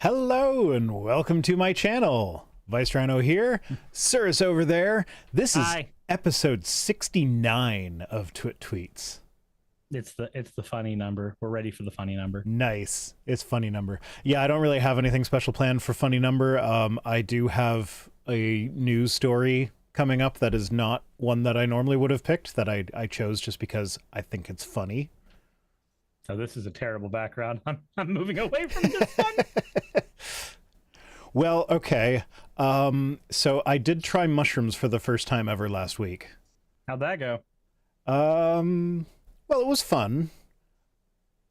Hello and welcome to my channel. Vice Rhino here, Cirrus over there. This is episode 69 of Twit Tweets. It's the funny number. We're ready for the funny number. Nice. It's funny number. Yeah, I don't really have anything special planned for funny number. I do have a news story coming up that is not one that I normally would have picked, that I chose just because I think it's funny. So this is a terrible background. I'm moving away from this one. Well, okay. So I did try mushrooms for the first time ever last week. How'd that go? Well, it was fun.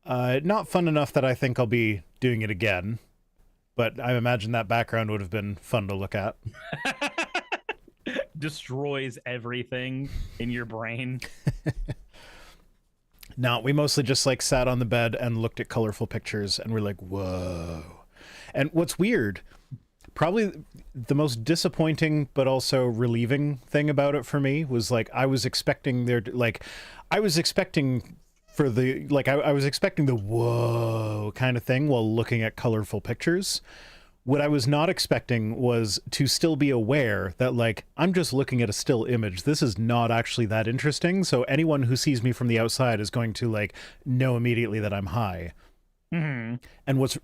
Not fun enough that I think I'll be doing it again, but I imagine that background would have been fun to look at. Destroys everything in your brain. No, we mostly just like sat on the bed and looked at colorful pictures and we're like, whoa. And what's weird, probably the most disappointing but also relieving thing about it for me was like I was expecting the whoa kind of thing while looking at colorful pictures. What I was not expecting was to still be aware that, like, I'm just looking at a still image. This is not actually that interesting. So anyone who sees me from the outside is going to, like, know immediately that I'm high. Mm-hmm. And what's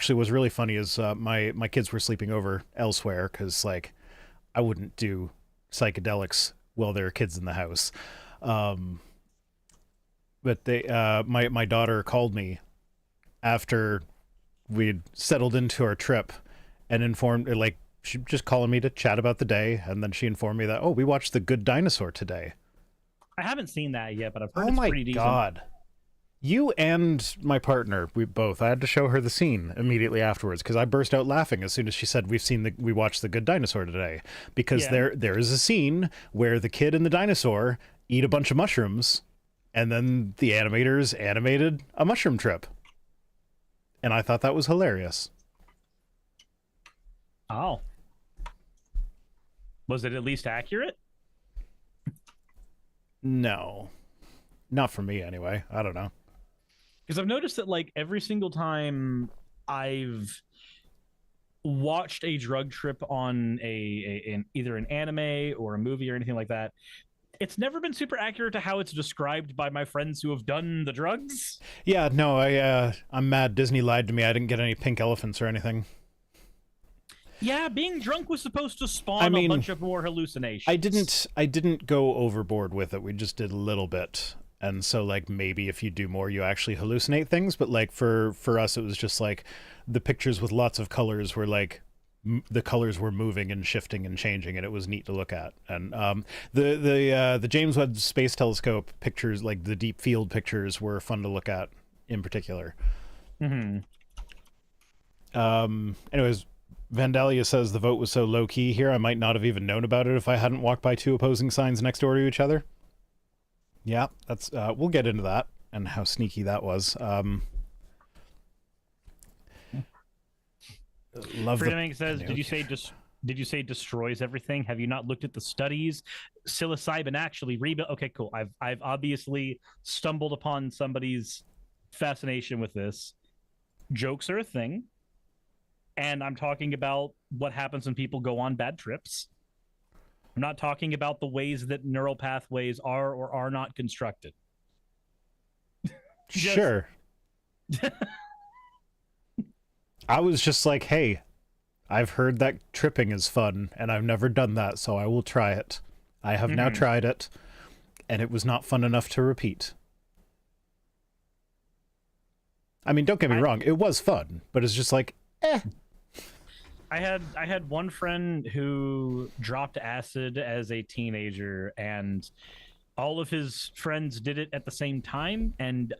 really funny is my kids were sleeping over elsewhere because, like, I wouldn't do psychedelics while there are kids in the house. But my daughter called me after we'd settled into our trip and informed, like, she just calling me to chat about the day, and then she informed me that, oh, we watched The Good Dinosaur today. I haven't seen that yet, but I've heard it's pretty decent. Oh my God. You and my partner, we both, I had to show her the scene immediately afterwards because I burst out laughing as soon as she said we watched The Good Dinosaur today, because there is a scene where the kid and the dinosaur eat a bunch of mushrooms and then the animators animated a mushroom trip. And I thought that was hilarious. Oh. Was it at least accurate? No. Not for me, anyway. I don't know. Because I've noticed that, like, every single time I've watched a drug trip on either an anime or a movie or anything like that, it's never been super accurate to how it's described by my friends who have done the drugs. Yeah, no, I'm mad. Disney lied to me. I didn't get any pink elephants or anything. Yeah, being drunk was supposed to spawn a bunch of more hallucinations. I didn't go overboard with it. We just did a little bit. And so, like, maybe if you do more, you actually hallucinate things. But, like, for us, it was just, like, the pictures with lots of colors were, like, the colors were moving and shifting and changing, and it was neat to look at. And the James Webb Space Telescope pictures, like the deep field pictures, were fun to look at in particular. Mm-hmm. Anyways, Vandalia says the vote was so low key here, I might not have even known about it if I hadn't walked by two opposing signs next door to each other. Yeah, that's we'll get into that and how sneaky that was. Freedom says, did you say destroys everything? Have you not looked at the studies? Psilocybin actually rebuild. Okay, cool. I've obviously stumbled upon somebody's fascination with this. Jokes are a thing, and I'm talking about what happens when people go on bad trips. I'm not talking about the ways that neural pathways are or are not constructed. Sure. I was just like, hey, I've heard that tripping is fun, and I've never done that, so I will try it. I have now tried it, and it was not fun enough to repeat. I mean, don't get me wrong, it was fun, but it's just like, eh. I had one friend who dropped acid as a teenager, and all of his friends did it at the same time, and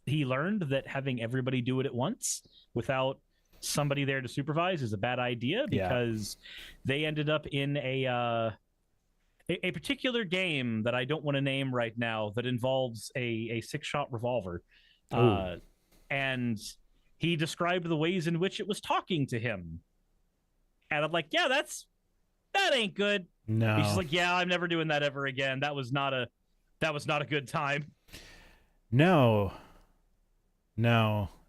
he learned that having everybody do it at once without somebody there to supervise is a bad idea, because they ended up in a particular game that I don't want to name right now that involves a 6-shot revolver. And he described the ways in which it was talking to him. And I'm like, yeah, that ain't good. No. He's just like, yeah, I'm never doing that ever again. That was not a good time. No.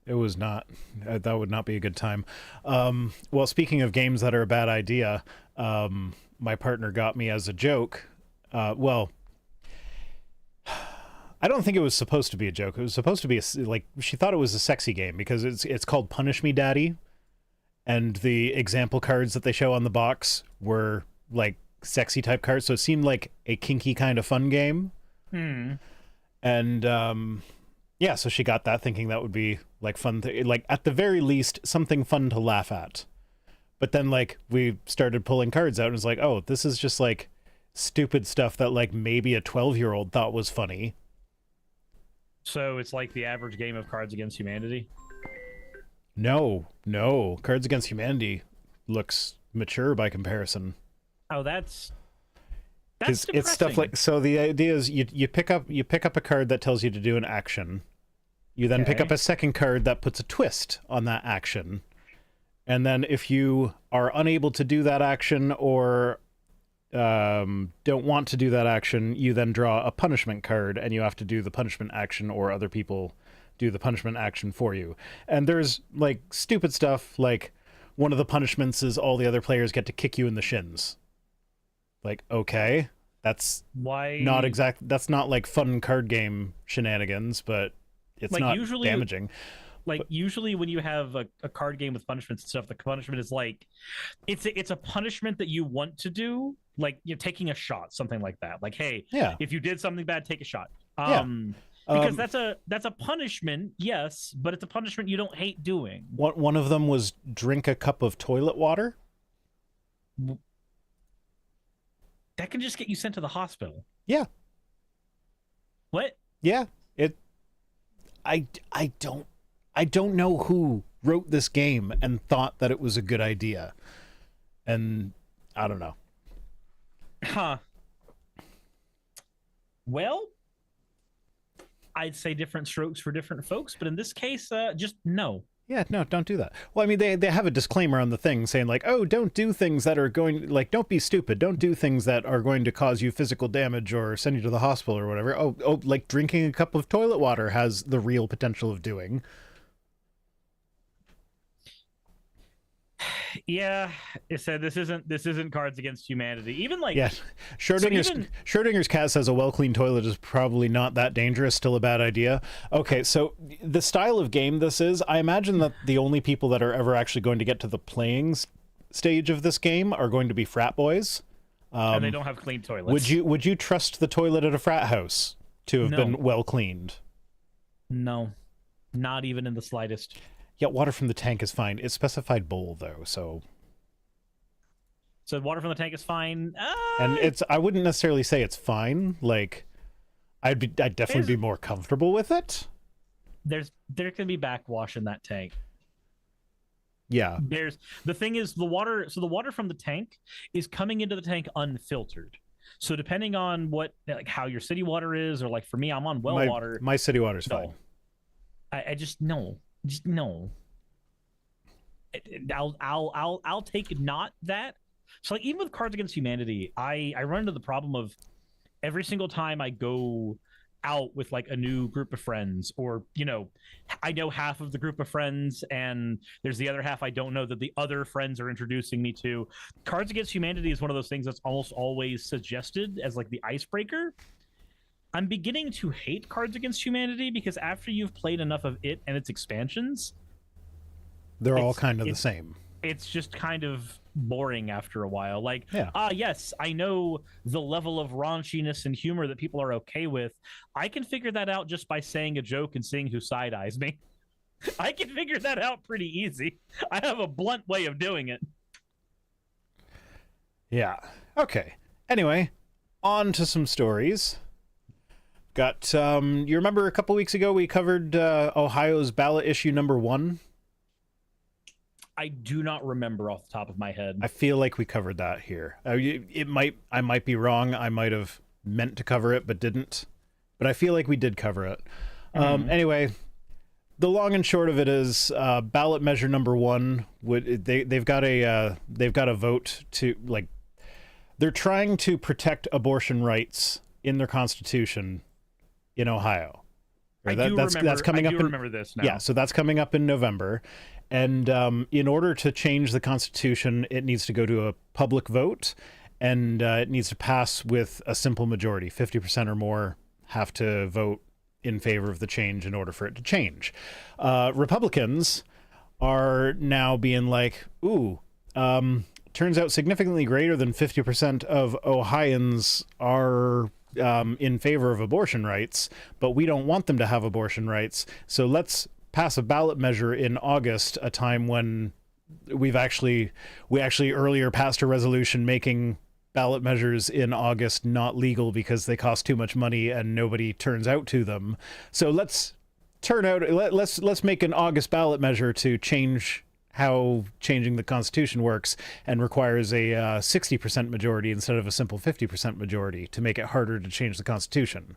It was not. That would not be a good time. Well, speaking of games that are a bad idea, my partner got me as a joke. Well, I don't think it was supposed to be a joke. It was supposed to be like she thought it was a sexy game because it's called Punish Me Daddy, and the example cards that they show on the box were like sexy type cards, so it seemed like a kinky kind of fun game. And yeah, so she got that thinking that would be like fun, like at the very least something fun to laugh at. But then like we started pulling cards out and it's like, oh, this is just like stupid stuff that like maybe a 12-year-old thought was funny. So it's like the average game of Cards Against Humanity? No. Cards Against Humanity looks mature by comparison. Oh, that's it's stuff like, so the idea is you pick up a card that tells you to do an action. You then pick up a second card that puts a twist on that action. And then if you are unable to do that action or don't want to do that action, you then draw a punishment card and you have to do the punishment action, or other people do the punishment action for you. And there's like stupid stuff like one of the punishments is all the other players get to kick you in the shins. Like, okay, that's that's not like fun card game shenanigans, but it's like not usually damaging. Usually when you have a card game with punishments and stuff, the punishment is like it's a punishment that you want to do, like you're taking a shot, something like that. Like, hey, if you did something bad, take a shot. Because that's a punishment, yes, but it's a punishment you don't hate doing. One of them was drink a cup of toilet water. That can just get you sent to the hospital. Yeah. What? Yeah. I don't know who wrote this game and thought that it was a good idea. And I don't know. Huh. Well, I'd say different strokes for different folks, but in this case, just no. Yeah, no, don't do that. Well, I mean, they have a disclaimer on the thing saying like, oh, don't do things that are going, like, don't be stupid. Don't do things that are going to cause you physical damage or send you to the hospital or whatever. Oh, like drinking a cup of toilet water has the real potential of doing. Yeah, it said this isn't Cards Against Humanity. Even like, yeah, Schrodinger's cat says a well-cleaned toilet is probably not that dangerous. Still a bad idea. Okay, so the style of game this is, I imagine that the only people that are ever actually going to get to the playing stage of this game are going to be frat boys. And they don't have clean toilets. Would you trust the toilet at a frat house to have been well cleaned? No, not even in the slightest. Yeah, water from the tank is fine. It's specified bowl though, so water from the tank is fine. And I wouldn't necessarily say it's fine. Like, I'd definitely be more comfortable with it. There can be backwash in that tank. Yeah. The thing is the water. So the water from the tank is coming into the tank unfiltered. So depending on like how your city water is, or like for me, I'm on well water. My city water's fine. I just no. Just no. I'll take not that. So like even with Cards Against Humanity, I run into the problem of every single time I go out with like a new group of friends, or I know half of the group of friends and there's the other half I don't know that the other friends are introducing me to. Cards Against Humanity is one of those things that's almost always suggested as like the icebreaker. I'm beginning to hate Cards Against Humanity because after you've played enough of it and its expansions, they're all kind of the same. It's just kind of boring after a while. Like, yes, I know the level of raunchiness and humor that people are okay with. I can figure that out just by saying a joke and seeing who side-eyes me. I can figure that out pretty easy. I have a blunt way of doing it. Yeah. Okay. Anyway, on to some stories. Got, you remember a couple weeks ago we covered Ohio's ballot issue number 1? I do not remember off the top of my head. I feel like we covered that here. I might be wrong. I might have meant to cover it but didn't. But I feel like we did cover it. Anyway, the long and short of it is ballot measure number 1 they've got a vote to, like, they're trying to protect abortion rights in their constitution in Ohio. That's coming up. Remember this now. Yeah, so that's coming up in November, and in order to change the Constitution, it needs to go to a public vote, and it needs to pass with a simple majority. 50% or more have to vote in favor of the change in order for it to change. Republicans are now being like, ooh, turns out significantly greater than 50% of Ohioans are in favor of abortion rights, but we don't want them to have abortion rights. So let's pass a ballot measure in August, a time when we actually earlier passed a resolution making ballot measures in August not legal because they cost too much money and nobody turns out to them. So let's make an August ballot measure to change how changing the Constitution works, and requires a 60% majority instead of a simple 50% majority to make it harder to change the Constitution.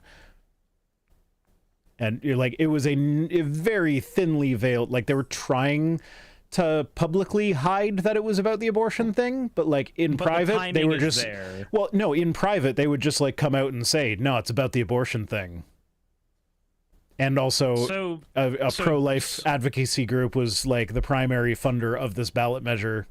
And you're like, it was a very thinly veiled, like they were trying to publicly hide that it was about the abortion thing, but like in private they were just there. Well, no, in private they would just like come out and say, no, it's about the abortion thing. And also a pro-life advocacy group was like the primary funder of this ballot measure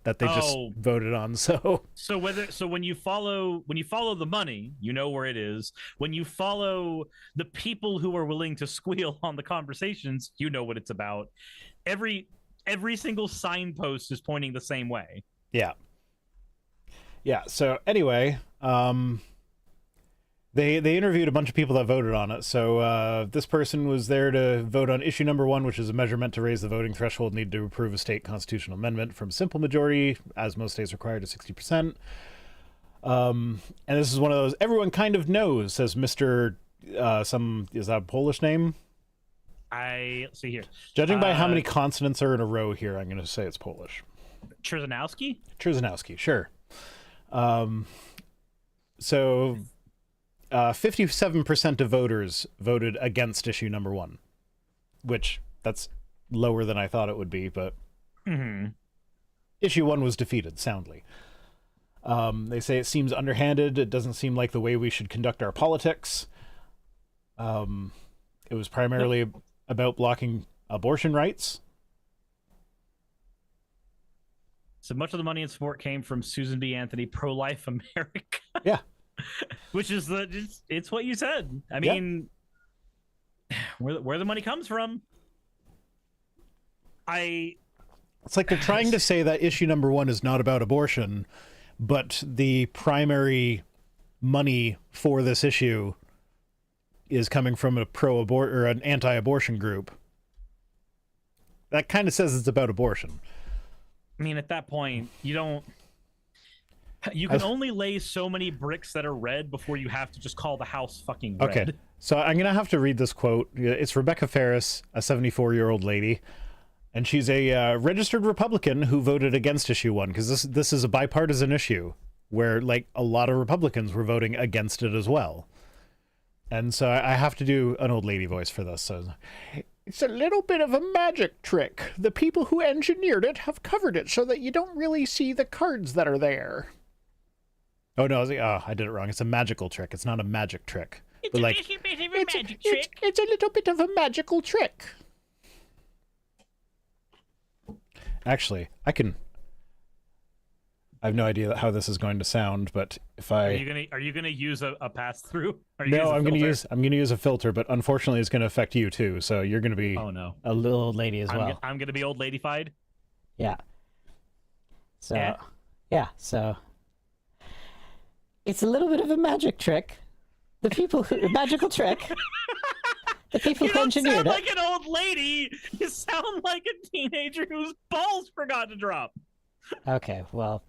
that they just voted on. So when you follow the money, you know where it is. When you follow the people who are willing to squeal on the conversations, you know what it's about. Every single signpost is pointing the same way. Yeah. So anyway, They interviewed a bunch of people that voted on it. So this person was there to vote on issue number 1, which is a measure meant to raise the voting threshold needed to approve a state constitutional amendment from simple majority, as most states require, to 60%. And this is one of those everyone kind of knows, says Mr. Is that a Polish name? Let's see here. Judging by how many consonants are in a row here, I'm going to say it's Polish. Trzynowski, sure. So 57% of voters voted against issue number 1, which that's lower than I thought it would be, but issue 1 was defeated soundly. They say it seems underhanded. It doesn't seem like the way we should conduct our politics. It was primarily about blocking abortion rights. So much of the money and support came from Susan B. Anthony, Pro-Life America. Yeah. Which is it's what you said. I mean, where the money comes from. It's like they're trying to say that issue number 1 is not about abortion, but the primary money for this issue is coming from a pro-abort or an anti-abortion group. That kind of says it's about abortion. I mean, at that point, you can only lay so many bricks that are red before you have to just call the house fucking red. Okay, so I'm going to have to read this quote. It's Rebecca Ferris, a 74-year-old lady, and she's a registered Republican who voted against issue 1, because this is a bipartisan issue where like a lot of Republicans were voting against it as well. And so I have to do an old lady voice for this. So it's a little bit of a magic trick. The people who engineered it have covered it so that you don't really see the cards that are there. Oh, no, I did it wrong. It's a magical trick. It's not a magic trick. It's a little bit of a magic trick. It's a little bit of a magical trick. Actually, I have no idea how this is going to sound, but if are you gonna use a pass through? No, I'm gonna use a filter, but unfortunately, it's gonna affect you too. So you're gonna be a little old lady as well. I'm gonna be old ladyfied. Yeah. So so it's a little bit of a magic trick. Magical trick. The people who engineered it. You don't sound like an old lady. You sound like a teenager whose balls forgot to drop. Okay, well.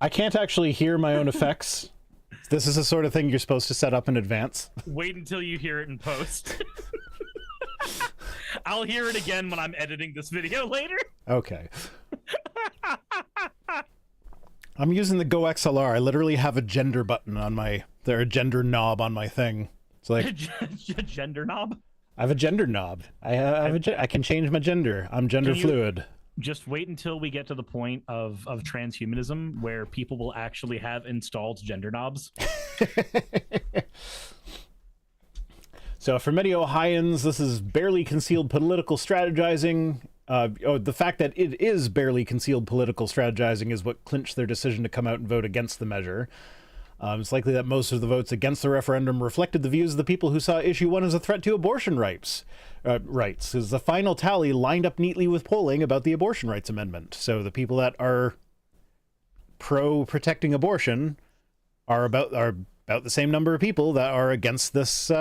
I can't actually hear my own effects. This is the sort of thing you're supposed to set up in advance. Wait until you hear it in post. I'll hear it again when I'm editing this video later. Okay. I'm using the Go XLR. I literally have a gender button on a gender knob on my thing. It's like a gender knob? I have a gender knob. I can change my gender. I'm gender fluid. Just wait until we get to the point of transhumanism where people will actually have installed gender knobs. So for many Ohioans, this is barely concealed political strategizing. The fact that it is barely concealed political strategizing is what clinched their decision to come out and vote against the measure. It's likely that most of the votes against the referendum reflected the views of the people who saw issue 1 as a threat to abortion rights. As the final tally lined up neatly with polling about the abortion rights amendment. So the people that are pro-protecting abortion are about the same number of people that are against this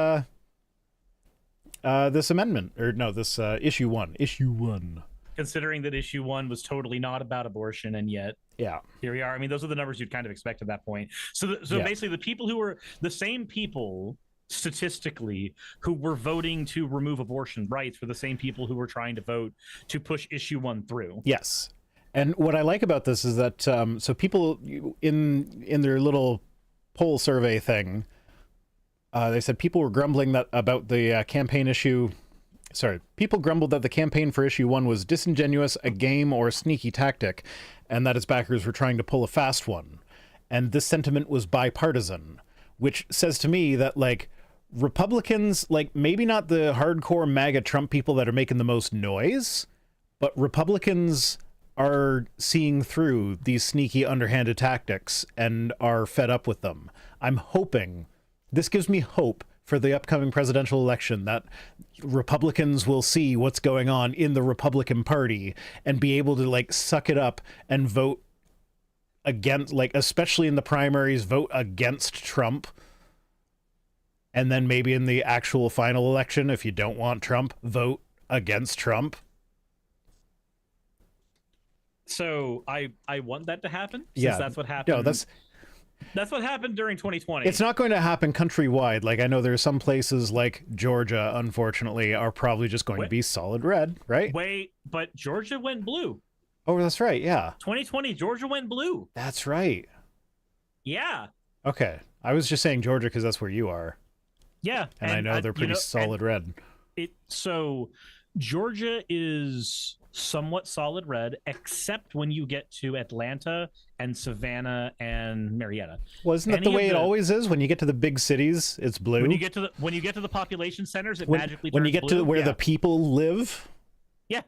this amendment, or no, this issue 1. Issue 1. Considering that issue 1 was totally not about abortion, and yet Yeah. here we are. I mean, those are the numbers you'd kind of expect at that point. So basically, the people who were the same people statistically who were voting to remove abortion rights were the same people who were trying to vote to push issue 1 through. Yes. And what I like about this is that so people in their little poll survey thing, they said people were grumbling about the campaign issue. Sorry, people grumbled that the campaign for issue 1 was disingenuous, a game, or a sneaky tactic, and that its backers were trying to pull a fast one. And this sentiment was bipartisan, which says to me that, like, Republicans, like, maybe not the hardcore MAGA Trump people that are making the most noise, but Republicans are seeing through these sneaky, underhanded tactics and are fed up with them. I'm hoping, this gives me hope for the upcoming presidential election, that Republicans will see what's going on in the Republican Party and be able to, like, suck it up and vote against, like, especially in the primaries, vote against Trump. And then maybe in the actual final election, if you don't want Trump, vote against Trump. So I want that to happen, since Yeah, that's what happened. No, That's what happened during 2020. It's not going to happen countrywide. Like, I know there are some places like Georgia, unfortunately, are probably just going to be solid red, right? Wait, but Georgia went blue. Oh, that's right. Yeah. 2020, Georgia went blue. That's right. Yeah. Okay. I was just saying Georgia because that's where you are. Yeah. And I know they're pretty solid red. So Georgia is somewhat solid red, except when you get to Atlanta and Savannah and Marietta. Well, isn't that the way it always is? When you get to the big cities, it's blue. When you get to the population centers, it magically turns when you get blue. to where the people live. Yeah.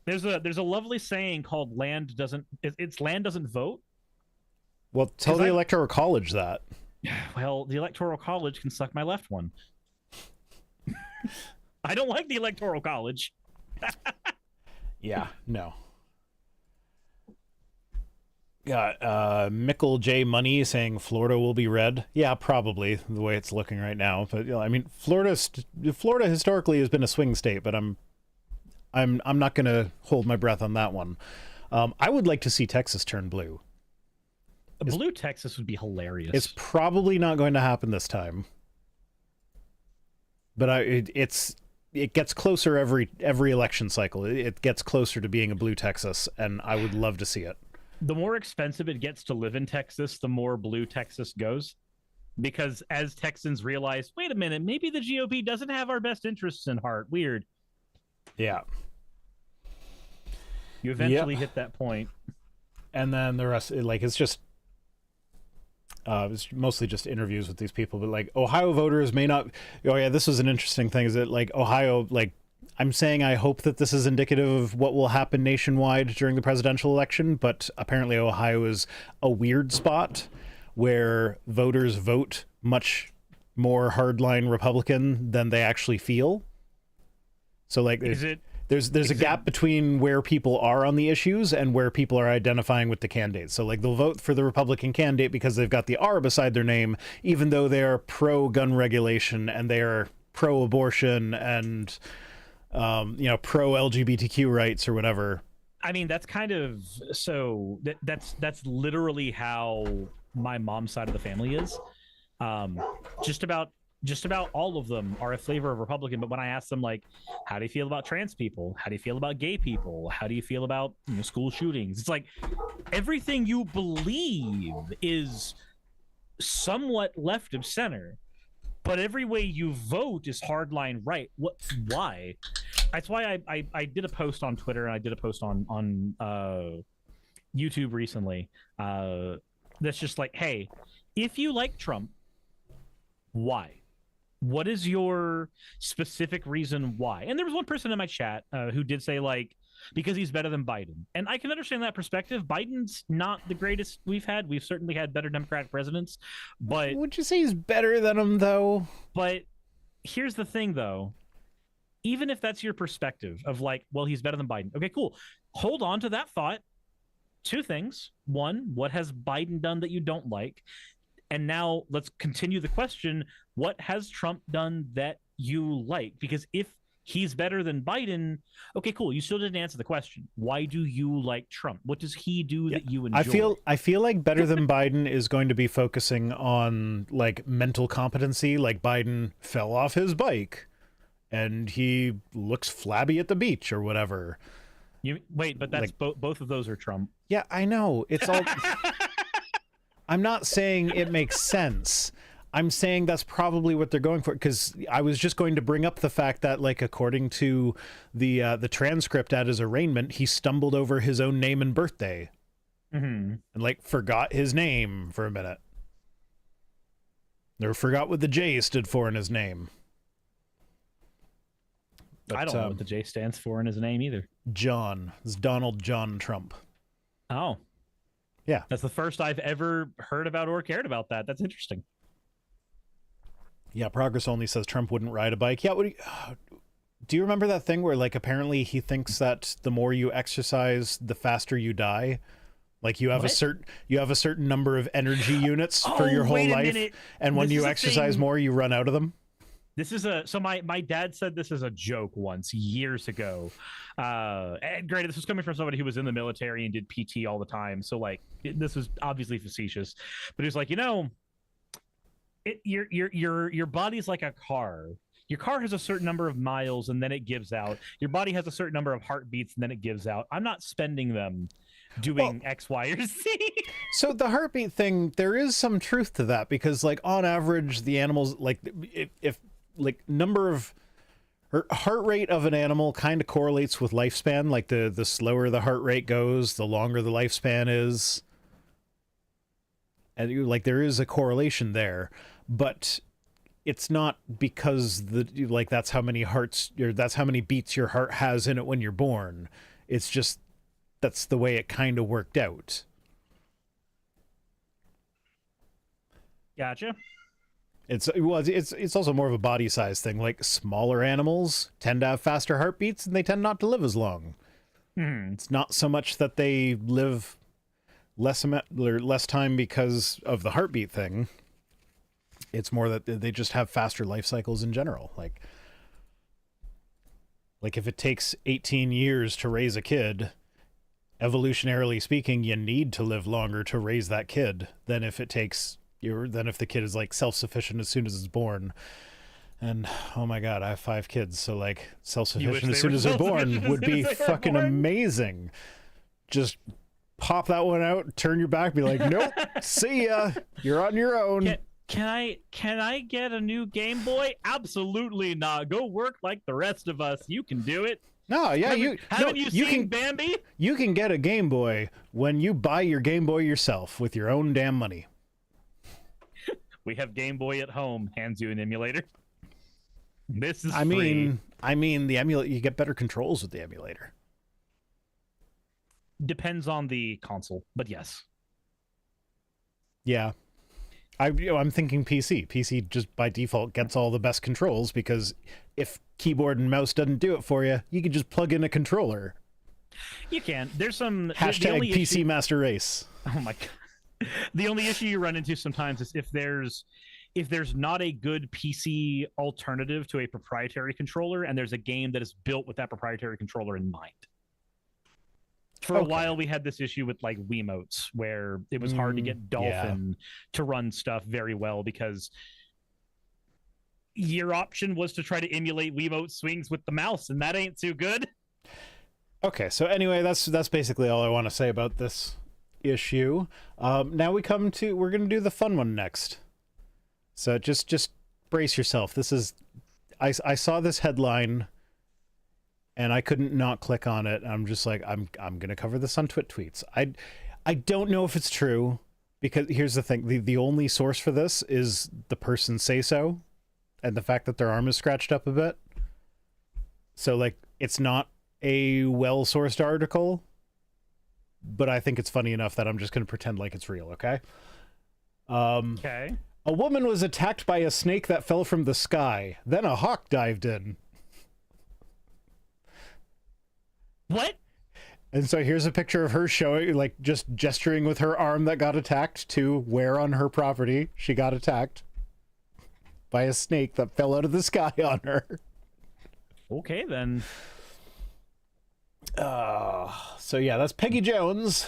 There's a lovely saying called land doesn't vote. Well, tell the Electoral College that. Well, the Electoral College can suck my left one. I don't like the Electoral College. Yeah, no. Got Mickle J Money saying Florida will be red. Yeah, probably the way it's looking right now. But I mean, Florida historically has been a swing state, but I'm not going to hold my breath on that one. I would like to see Texas turn blue. Blue Texas would be hilarious. It's probably not going to happen this time. But it gets closer every election cycle. It gets closer to being a blue Texas, and I would love to see it. The more expensive it gets to live in Texas, the more blue Texas goes. Because as Texans realize, wait a minute, maybe the GOP doesn't have our best interests in heart. Weird. Yeah. You eventually hit that point. And then the rest, like, it's just... it's mostly just interviews with these people, but like Ohio voters may not. Oh yeah, this was an interesting thing. Is that like Ohio? Like, I'm saying I hope that this is indicative of what will happen nationwide during the presidential election, but apparently Ohio is a weird spot where voters vote much more hardline Republican than they actually feel. So like, there's a gap between where people are on the issues and where people are identifying with the candidates. So like they'll vote for the Republican candidate because they've got the R beside their name, even though they are pro-gun regulation and they are pro-abortion and pro-LGBTQ rights or whatever. I mean, that's kind of that's literally how my mom's side of the family is. Just about all of them are a flavor of Republican. But when I ask them, like, how do you feel about trans people? How do you feel about gay people? How do you feel about school shootings? It's like everything you believe is somewhat left of center, but every way you vote is hardline right. Why? That's why I did a post on Twitter and I did a post on YouTube recently. That's just like, hey, if you like Trump, why? what is your specific reason why? And there was one person in my chat who did say, like, because he's better than Biden. And I can understand that perspective. Biden's not the greatest we've had. We've certainly had better Democratic presidents. But would you say he's better than him, though? But here's the thing, though. Even if that's your perspective of like, well, he's better than Biden. Okay, cool. Hold on to that thought. Two things. One, what has Biden done that you don't like? And now let's continue the question. What has Trump done that you like? Because if he's better than Biden, okay, cool. You still didn't answer the question. Why do you like Trump? What does he do that you enjoy? I feel like better than Biden is going to be focusing on like mental competency. Like Biden fell off his bike and he looks flabby at the beach or whatever. Wait, but that's like, both of those are Trump. Yeah, I know. It's all. I'm not saying it makes sense. I'm saying that's probably what they're going for, because I was just going to bring up the fact that, like, according to the transcript at his arraignment, he stumbled over his own name and birthday, and like forgot his name for a minute, or forgot what the J stood for in his name. But, I don't know what the J stands for in his name either. John. It's Donald John Trump. Oh. Yeah. That's the first I've ever heard about or cared about that. That's interesting. Yeah, Progress Only says Trump wouldn't ride a bike. Yeah, do you remember that thing where, like, apparently he thinks that the more you exercise, the faster you die? Like you have a certain number of energy units for your whole life, and when you exercise more, you run out of them. This is my dad said this is a joke once years ago. And granted, this was coming from somebody who was in the military and did PT all the time. So like this was obviously facetious, but he's like, your body's like a car. Your car has a certain number of miles and then it gives out. Your body has a certain number of heartbeats and then it gives out. I'm not spending them doing X, Y, or Z. So the heartbeat thing, there is some truth to that, because like on average, the animals, like if like number of or heart rate of an animal kind of correlates with lifespan. Like the slower the heart rate goes, the longer the lifespan is. And like there is a correlation there, but it's not because that's how many hearts or that's how many beats your heart has in it when you're born. It's just that's the way it kind of worked out. Gotcha. It's also more of a body size thing. Like smaller animals tend to have faster heartbeats and they tend not to live as long. It's not so much that they live less time because of the heartbeat thing. It's more that they just have faster life cycles in general. Like if it takes 18 years to raise a kid, evolutionarily speaking, you need to live longer to raise that kid than if it takes than if the kid is like self-sufficient as soon as it's born. And oh my god, I have 5 kids, so like self-sufficient as soon as they're born would be fucking amazing. Just pop that one out, turn your back, be like, nope, see ya, you're on your own. Can I get a new Game Boy? Absolutely not. Go work like the rest of us. You can do it. No, yeah, haven't you seen Bambi? You can get a Game Boy when you buy your Game Boy yourself with your own damn money. We have Game Boy at home. Hands you an emulator. This is free. I mean, the emulator, you get better controls with the emulator. Depends on the console, but yes. Yeah. I'm thinking PC. PC just by default gets all the best controls, because if keyboard and mouse doesn't do it for you, you can just plug in a controller. You can. There's some hashtag PC Master Race. Oh my god. The only issue you run into sometimes is if there's not a good PC alternative to a proprietary controller, and there's a game that is built with that proprietary controller in mind. For a while, we had this issue with like Wiimotes, where it was hard to get Dolphin to run stuff very well, because your option was to try to emulate Wiimote swings with the mouse, and that ain't too good. Okay, so anyway, that's basically all I want to say about this issue. Now we're going to do the fun one next. So just brace yourself. This is I saw this headline and I couldn't not click on it. I'm just like, I'm going to cover this on Twit Tweets. I don't know if it's true, because here's the thing. The only source for this is the person say so. and the fact that their arm is scratched up a bit. So, like, it's not a well-sourced article, but I think it's funny enough that I'm just going to pretend like it's real, okay? Okay. A woman was attacked by a snake that fell from the sky. Then a hawk dived in. What? And so here's a picture of her showing, like, just gesturing with her arm that got attacked to where on her property she got attacked by a snake that fell out of the sky on her. Okay, then. So yeah, that's Peggy Jones.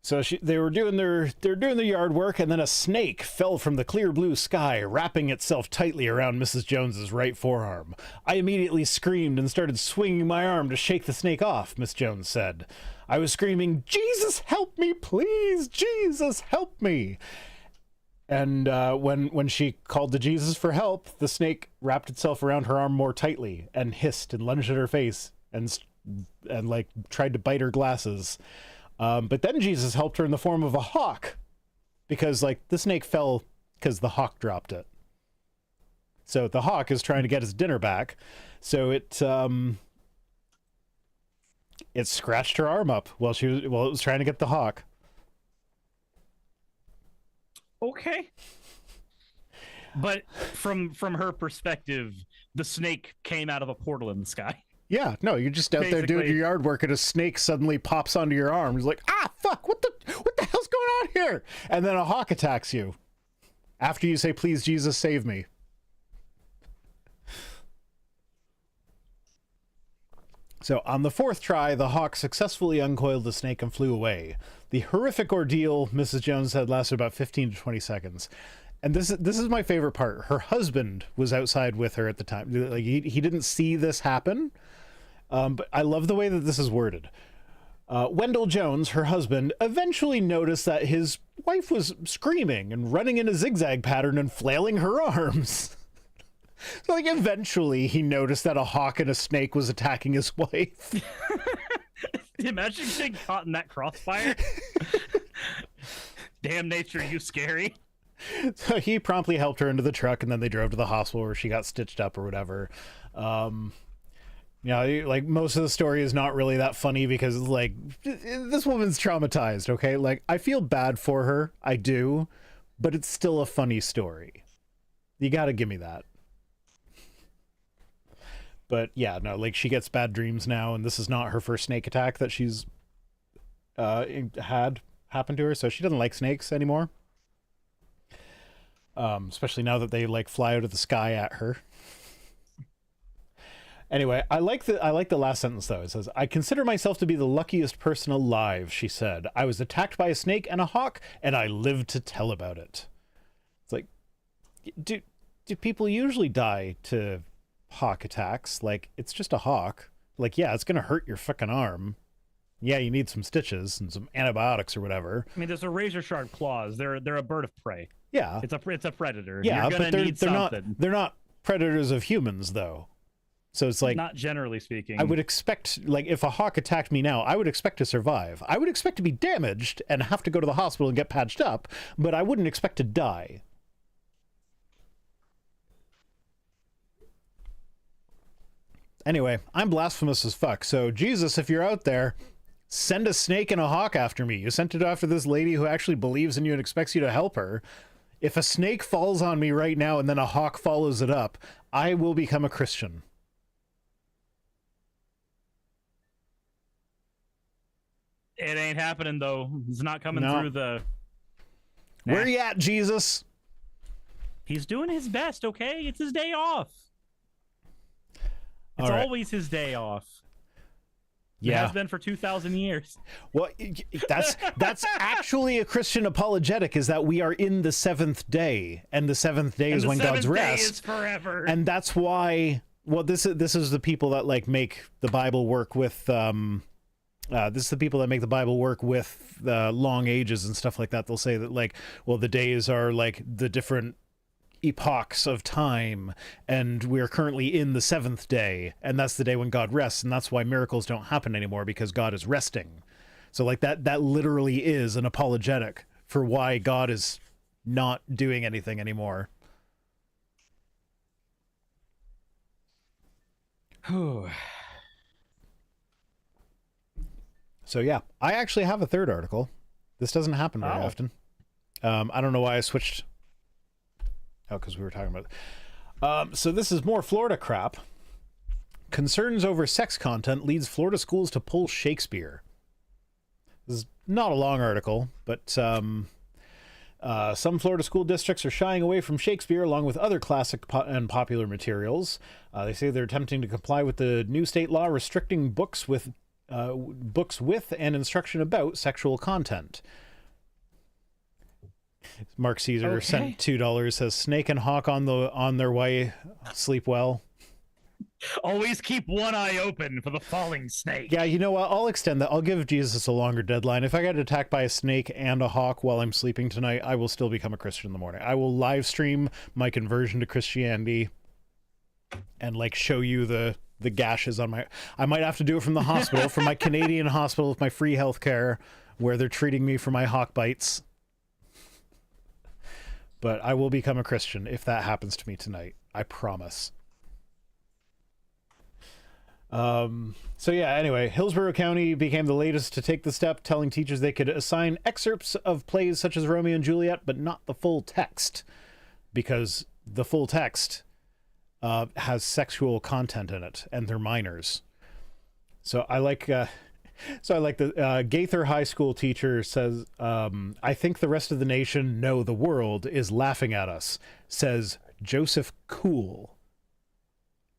So they were doing their yard work, and then a snake fell from the clear blue sky, wrapping itself tightly around Mrs. Jones's right forearm. I immediately screamed and started swinging my arm to shake the snake off, Miss Jones said. I was screaming, "Jesus, help me, please! Jesus, help me!" And when she called to Jesus for help, the snake wrapped itself around her arm more tightly and hissed and lunged at her face and like tried to bite her glasses. But then Jesus helped her in the form of a hawk, because like the snake fell because the hawk dropped it. So the hawk is trying to get his dinner back. So it scratched her arm up while it was trying to get the hawk. Okay. But from her perspective, the snake came out of a portal in the sky. Yeah, no, you're just out there doing your yard work and a snake suddenly pops onto your arm. He's like, ah, fuck, what the hell's going on here? And then a hawk attacks you after you say, please, Jesus, save me. So on the fourth try, the hawk successfully uncoiled the snake and flew away. The horrific ordeal, Mrs. Jones said, lasted about 15 to 20 seconds. And this is my favorite part. Her husband was outside with her at the time. Like he didn't see this happen. But I love the way that this is worded. Wendell Jones, her husband, eventually noticed that his wife was screaming and running in a zigzag pattern and flailing her arms. So, like, eventually he noticed that a hawk and a snake was attacking his wife. Imagine getting caught in that crossfire. Damn nature, you scary. So he promptly helped her into the truck, and then they drove to the hospital where she got stitched up or whatever. You know, like, most of the story is not really that funny because, like, this woman's traumatized, okay? Like, I feel bad for her. I do. But it's still a funny story. You gotta give me that. But, yeah, no, like, she gets bad dreams now, and this is not her first snake attack that she's had happen to her, so she doesn't like snakes anymore. Especially now that they, like, fly out of the sky at her. Anyway, I like the last sentence, though. It says, I consider myself to be the luckiest person alive, she said. I was attacked by a snake and a hawk, and I lived to tell about it. It's like, do people usually die to hawk attacks? Like, it's just a hawk. Like, yeah, it's gonna hurt your fucking arm. Yeah, you need some stitches and some antibiotics or whatever. I mean, there's a razor sharp claws. They're a bird of prey. Yeah, it's a predator. Yeah, You're gonna but they're not predators of humans, though. So it's like, not generally speaking. I would expect, like, if a hawk attacked me now, I would expect to survive. I would expect to be damaged and have to go to the hospital and get patched up, but I wouldn't expect to die. Anyway, I'm blasphemous as fuck. So Jesus, if you're out there, send a snake and a hawk after me. You sent it after this lady who actually believes in you and expects you to help her. If a snake falls on me right now and then a hawk follows it up, I will become a Christian. It ain't happening, though. It's not coming through the... Where you at, Jesus? He's doing his best, okay? It's his day off. It's always his day off. Yeah. It has been for 2,000 years. Well, that's actually a Christian apologetic, is that we are in the seventh day, and the seventh day is when God's rest. Day is forever. And that's why, well, this is the people that, like, make the Bible work with, this is the people that make the Bible work with long ages and stuff like that. They'll say that, like, well, the days are like the different epochs of time, and we're currently in the seventh day, and that's the day when God rests, and that's why miracles don't happen anymore, because God is resting. So, like, that literally is an apologetic for why God is not doing anything anymore. So yeah, I actually have a third article. This doesn't happen very often. I don't know why I switched. Oh, because we were talking about. So this is more Florida crap. Concerns over sex content leads Florida schools to pull Shakespeare. This is not a long article, but some Florida school districts are shying away from Shakespeare along with other classic and popular materials. They say they're attempting to comply with the new state law restricting books with and instruction about sexual content. Mark Caesar sent $2. Says Snake and Hawk on their way. Sleep well. Always keep one eye open for the falling snake. Yeah, you know what? I'll extend that. I'll give Jesus a longer deadline. If I get attacked by a snake and a hawk while I'm sleeping tonight, I will still become a Christian in the morning. I will live stream my conversion to Christianity and like show you the gashes on my. I might have to do it from the hospital, from my Canadian hospital with my free health care, where they're treating me for my hawk bites. But I will become a Christian if that happens to me tonight. I promise. So yeah, anyway, Hillsborough County became the latest to take the step, telling teachers they could assign excerpts of plays such as Romeo and Juliet, but not the full text, because the full text has sexual content in it, and they're minors. So I like the Gaither High School teacher says, I think the rest of the nation, no, the world, is laughing at us, says Joseph Cool.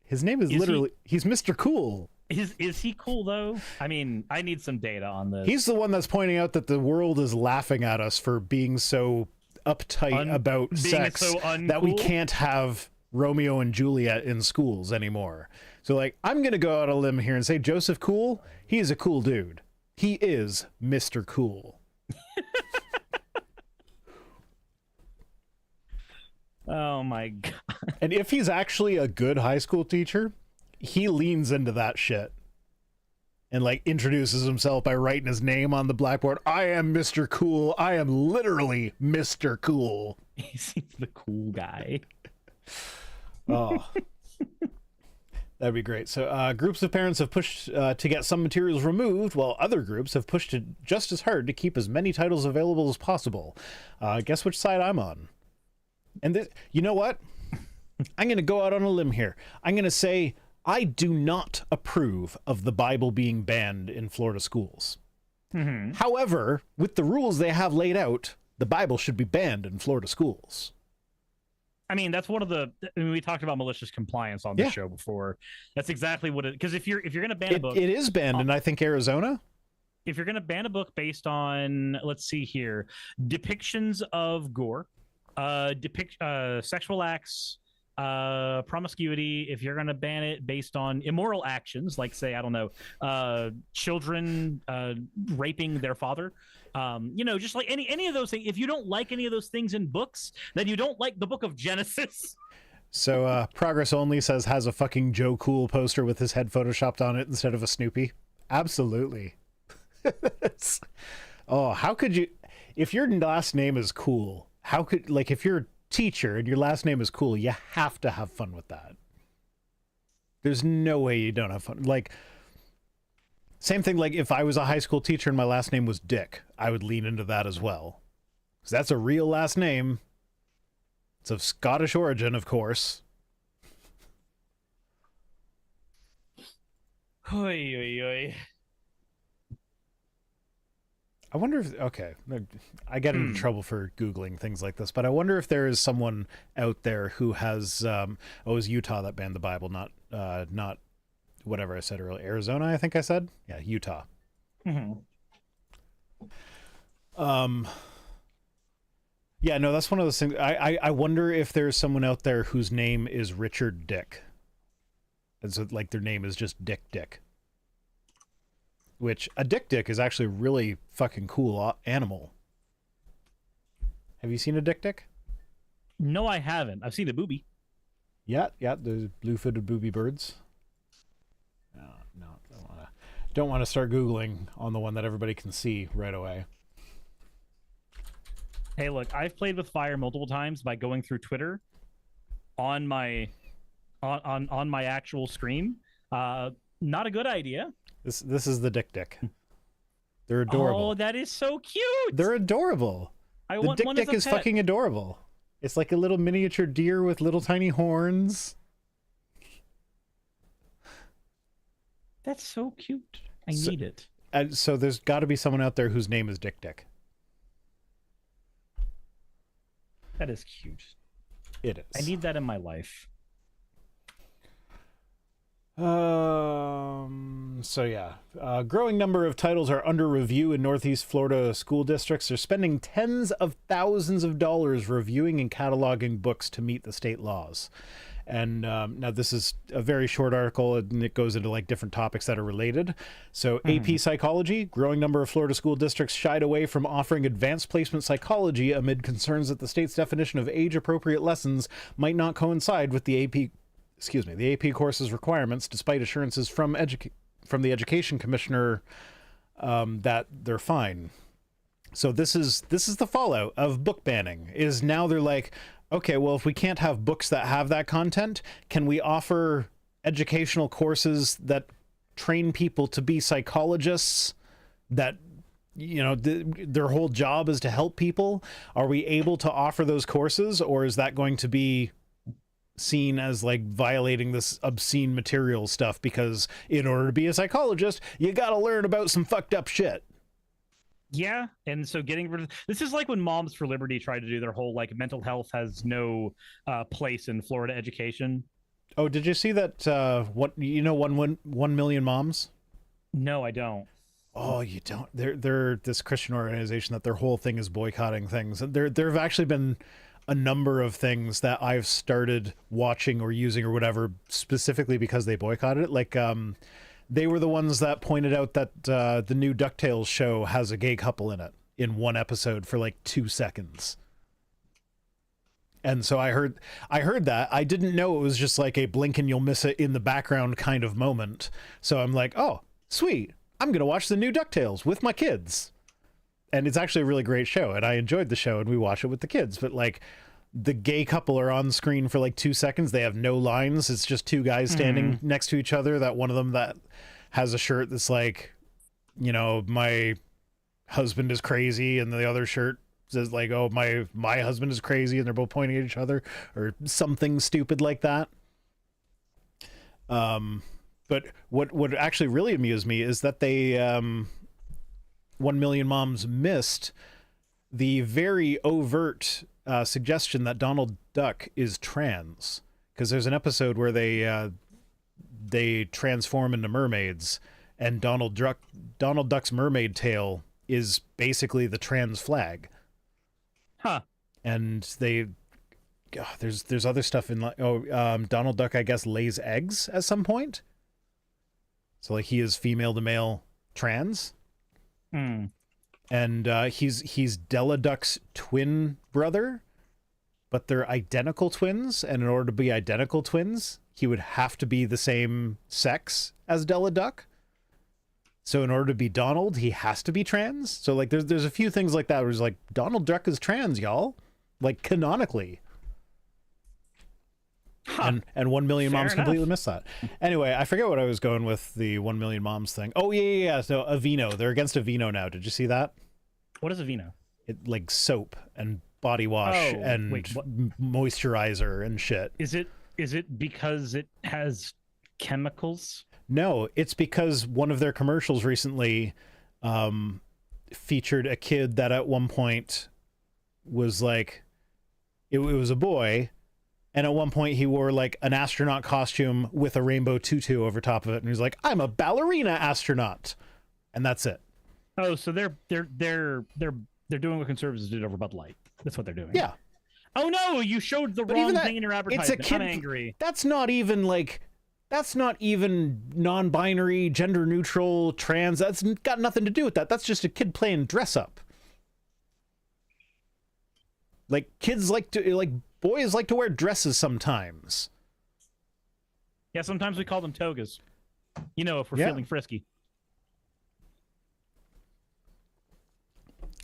His name is literally, he's Mr. Cool. Is he cool, though? I mean, I need some data on this. He's the one that's pointing out that the world is laughing at us for being so uptight about sex so that we can't have Romeo and Juliet in schools anymore. So, like, I'm going to go out on a limb here and say Joseph Cool, he's a cool dude. He is Mr. Cool. Oh, my God. And if he's actually a good high school teacher, he leans into that shit and like introduces himself by writing his name on the blackboard. I am Mr. Cool. I am literally Mr. Cool. He's the cool guy. Oh, that'd be great. So groups of parents have pushed to get some materials removed, while other groups have pushed just as hard to keep as many titles available as possible. Guess which side I'm on? And this, you know what? I'm going to go out on a limb here. I'm going to say I do not approve of the Bible being banned in Florida schools. Mm-hmm. However, with the rules they have laid out, the Bible should be banned in Florida schools. I mean, that's one of the. I mean, we talked about malicious compliance on the show before. That's exactly what it. Because if you're going to ban a book, it is banned in I think Arizona. If you're going to ban a book based on, let's see here, depictions of gore, sexual acts, promiscuity, if you're going to ban it based on immoral actions, like say, I don't know, children raping their father, just like any of those things. If you don't like any of those things in books, then you don't like the book of Genesis. So Progress Only says has a fucking Joe Cool poster with his head photoshopped on it instead of a Snoopy. Absolutely. Oh, how could you, if your last name is Cool, how could, like, if you're a teacher and your last name is Cool, you have to have fun with that. There's no way you don't have fun. Like, same thing, like, if I was a high school teacher and my last name was Dick, I would lean into that as well. Because that's a real last name. It's of Scottish origin, of course. Oy, oy, oy. I wonder if, okay, I get into trouble for Googling things like this, but I wonder if there is someone out there who has, it was Utah that banned the Bible, not whatever I said earlier. Arizona, I think I said? Yeah, Utah. Mm-hmm. Yeah, no, that's one of those things. I wonder if there's someone out there whose name is Richard Dick. And so, like, their name is just Dick. Which, a Dick is actually a really fucking cool animal. Have you seen a Dick? No, I haven't. I've seen a booby. Yeah, the blue-footed booby birds. No, don't want to start Googling on the one that everybody can see right away. Hey, look, I've played with fire multiple times by going through Twitter on my on my actual screen. Not a good idea. This is the dick. They're adorable. Oh, that is so cute. They're adorable. I The want one as dick a is pet. fucking adorable. It's like a little miniature deer with little tiny horns. That's so cute. I So- need it. And so there's got to be someone out there whose name is Dick. That is cute. It is. I need that in my life. So yeah, a growing number of titles are under review in Northeast Florida school districts. They're spending tens of thousands of dollars reviewing and cataloging books to meet the state laws. And now this is a very short article, and it goes into like different topics that are related. So AP Psychology, growing number of Florida school districts shied away from offering advanced placement psychology amid concerns that the state's definition of age-appropriate lessons might not coincide with the AP course's requirements, despite assurances from the education commissioner that they're fine. So this is the fallout of book banning. Is now they're like, okay, well, if we can't have books that have that content, can we offer educational courses that train people to be psychologists that, you know, their whole job is to help people? Are we able to offer those courses, or is that going to be seen as like violating this obscene material stuff? Because in order to be a psychologist, you got to learn about some fucked up shit. Yeah, and so getting rid of this is like when Moms for Liberty tried to do their whole like mental health has no place in Florida education. Oh, did you see that? 1 million moms? No, I don't. Oh, you don't. They're this Christian organization that their whole thing is boycotting things. And there have actually been a number of things that I've started watching or using or whatever specifically because they boycotted it. Like they were the ones that pointed out that the new DuckTales show has a gay couple in it in one episode for like 2 seconds. And so I heard that. I didn't know it was just like a blink and you'll miss it in the background kind of moment. So I'm like, oh, sweet. I'm going to watch the new DuckTales with my kids. And it's actually a really great show. And I enjoyed the show and we watch it with the kids. But like the gay couple are on screen for like 2 seconds. They have no lines. It's just two guys standing next to each other. That one of them that has a shirt that's like, you know, my husband is crazy. And the other shirt says like, oh, my husband is crazy. And they're both pointing at each other or something stupid like that. But what actually really amused me is that they 1 Million Moms missed the very overt suggestion that Donald Duck is trans, because there's an episode where they transform into mermaids, and Donald Duck's mermaid tail is basically the trans flag. Huh. And there's other stuff in Donald Duck, I guess, lays eggs at some point. So like he is female to male trans. And he's Della Duck's twin brother, but they're identical twins. And in order to be identical twins, he would have to be the same sex as Della Duck. So in order to be Donald, he has to be trans. So like there's a few things like that where it's like Donald Duck is trans, y'all, like canonically. Huh. And 1 Million Moms completely missed that. Anyway, I forget what I was going with the 1 Million Moms thing. Oh, yeah. So Aveeno. They're against Aveeno now. Did you see that? What is Aveeno? It like soap and body wash and moisturizer and shit. Is it because it has chemicals? No, it's because one of their commercials recently featured a kid that at one point was like, it was a boy. And at one point he wore like an astronaut costume with a rainbow tutu over top of it. And he's like, I'm a ballerina astronaut. And that's it. Oh, so they're doing what conservatives did over Bud Light. That's what they're doing. Yeah. Oh no, you showed the wrong thing in your advertisement. It's a kid, I'm angry. That's not even non-binary, gender neutral, trans. That's got nothing to do with that. That's just a kid playing dress up. Like kids boys like to wear dresses sometimes. Yeah, sometimes we call them togas. You know, if we're feeling frisky.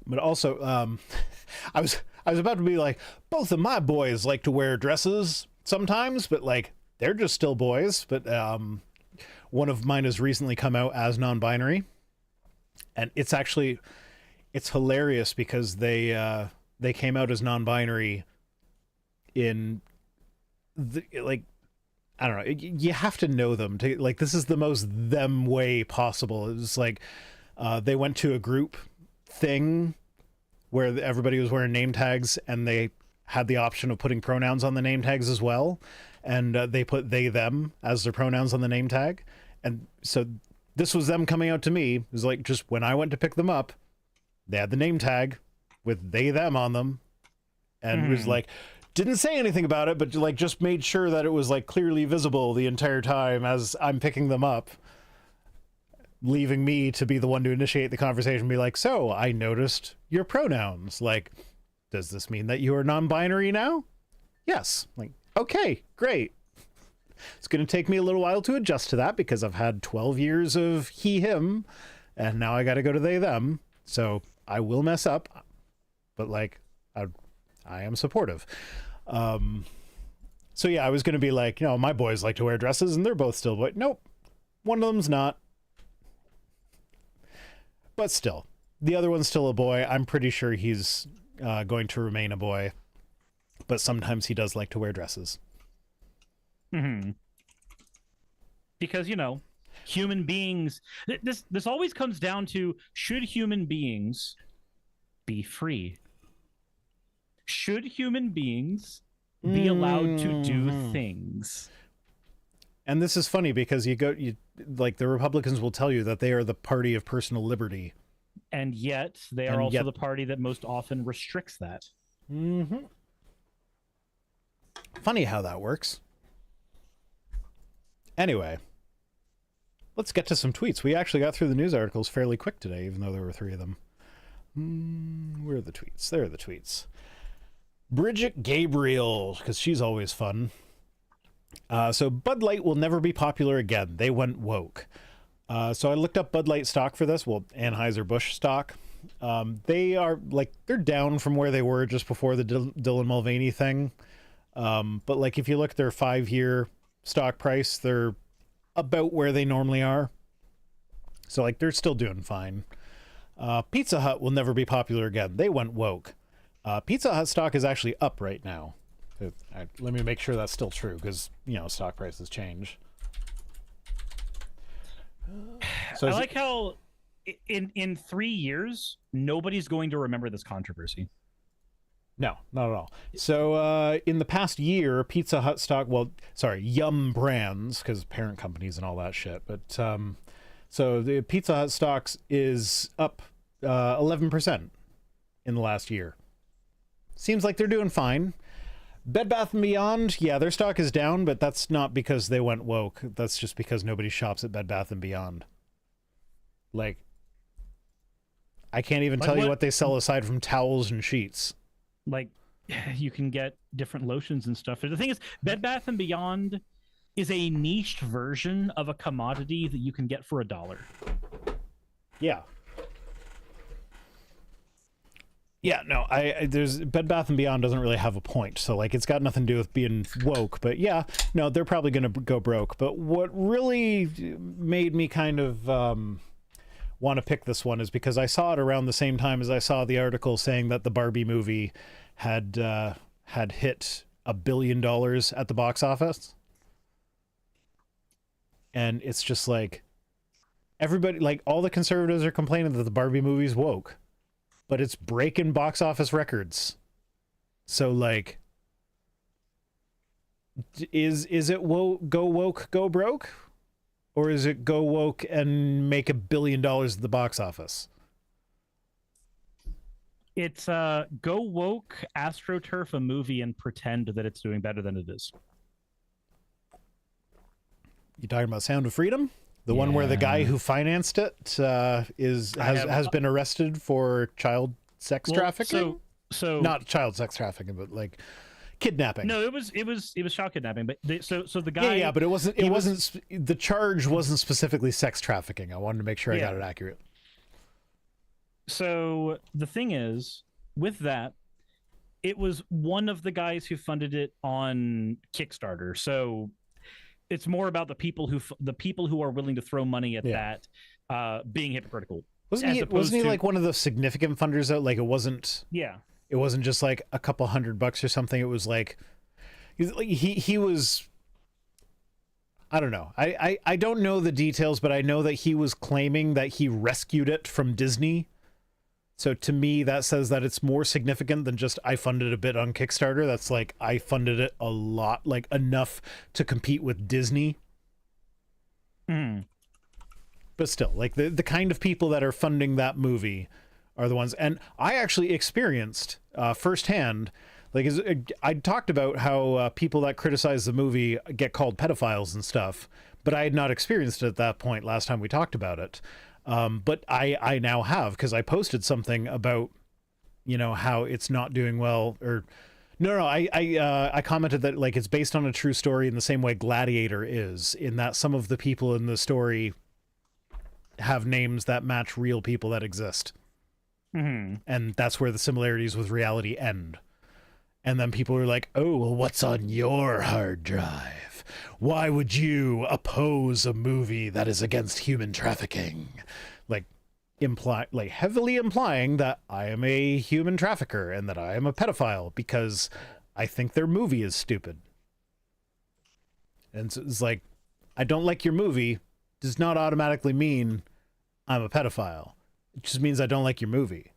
But also, I was about to be like, both of my boys like to wear dresses sometimes, but like they're just still boys. But one of mine has recently come out as non-binary, and it's hilarious because they came out as non-binary in like, I don't know, you have to know them to like, this is the most them way possible. It was like they went to a group thing where everybody was wearing name tags, and they had the option of putting pronouns on the name tags as well, and they put they them as their pronouns on the name tag. And so this was them coming out to me. It was like, just when I went to pick them up, they had the name tag with they them on them, and it was like, didn't say anything about it, but like just made sure that it was like clearly visible the entire time as I'm picking them up, leaving me to be the one to initiate the conversation, be like, so I noticed your pronouns. Like, does this mean that you are non-binary now? Yes. Like, okay, great. It's going to take me a little while to adjust to that because I've had 12 years of he, him, and now I got to go to they, them. So I will mess up, but like, I am supportive. So yeah, I was going to be like, you know, my boys like to wear dresses and they're both still boy. Nope. One of them's not. But still, the other one's still a boy. I'm pretty sure he's going to remain a boy, but sometimes he does like to wear dresses. Because, you know, human beings, this always comes down to, should human beings be free? Should human beings be allowed to do things? And this is funny because you like, the Republicans will tell you that they are the party of personal liberty. And yet they are also the party that most often restricts that. Funny how that works. Anyway, let's get to some tweets. We actually got through the news articles fairly quick today, even though there were 3 of them. Where are the tweets? There are the tweets. Bridget Gabriel, because she's always fun. So Bud Light will never be popular again. They went woke. So I looked up Bud Light stock for this. Well, Anheuser-Busch stock. They are like, they're down from where they were just before the Dylan Mulvaney thing. But like, if you look at their 5-year stock price, they're about where they normally are. So like, they're still doing fine. Pizza Hut will never be popular again. They went woke. Pizza Hut stock is actually up right now. Let me make sure that's still true, because, you know, stock prices change. So I like how in 3 years, nobody's going to remember this controversy. No, not at all. So in the past year, Pizza Hut stock, well, sorry, Yum Brands, because parent companies and all that shit. But so the Pizza Hut stocks is up 11% in the last year. Seems like they're doing fine. Bed Bath & Beyond, yeah, their stock is down, but that's not because they went woke. That's just because nobody shops at Bed Bath & Beyond. Like, I can't even tell you what they sell aside from towels and sheets. Like, you can get different lotions and stuff. The thing is, Bed Bath & Beyond is a niched version of a commodity that you can get for $1. Yeah. Yeah, no, there's Bed Bath & Beyond doesn't really have a point. So like, it's got nothing to do with being woke, but yeah, no, they're probably going to go broke. But what really made me kind of want to pick this one is because I saw it around the same time as I saw the article saying that the Barbie movie had hit $1 billion at the box office. And it's just like, everybody, like, all the conservatives are complaining that the Barbie movie's woke, but it's breaking box office records. So like, is it go woke, go broke? Or is it go woke and make $1 billion at the box office? It's go woke, AstroTurf a movie, and pretend that it's doing better than it is. You talking about Sound of Freedom? The one where the guy who financed it has been arrested for child sex trafficking? So not child sex trafficking, but like kidnapping. No, it was child kidnapping. But so the guy. Yeah, but it wasn't. The charge wasn't specifically sex trafficking. I wanted to make sure I got it accurate. So the thing is, with that, it was one of the guys who funded it on Kickstarter. So it's more about the people who are willing to throw money at that being hypocritical. Wasn't he like one of the significant funders out? Like it wasn't just like a couple $100 or something. It was like he was. I don't know. I don't know the details, but I know that he was claiming that he rescued it from Disney. So to me, that says that it's more significant than just I funded a bit on Kickstarter. That's like I funded it a lot, like enough to compete with Disney. But still, like the kind of people that are funding that movie are the ones. And I actually experienced firsthand, like I talked about how people that criticize the movie get called pedophiles and stuff, but I had not experienced it at that point last time we talked about it. But I now have, because I posted something about, you know, how it's not doing well, or I commented that like it's based on a true story in the same way Gladiator is, in that some of the people in the story have names that match real people that exist. And that's where the similarities with reality end. And then people are like, oh, well, what's on your hard drive? Why would you oppose a movie that is against human trafficking? Like, heavily implying that I am a human trafficker and that I am a pedophile because I think their movie is stupid. And so it's like, I don't like your movie does not automatically mean I'm a pedophile. It just means I don't like your movie.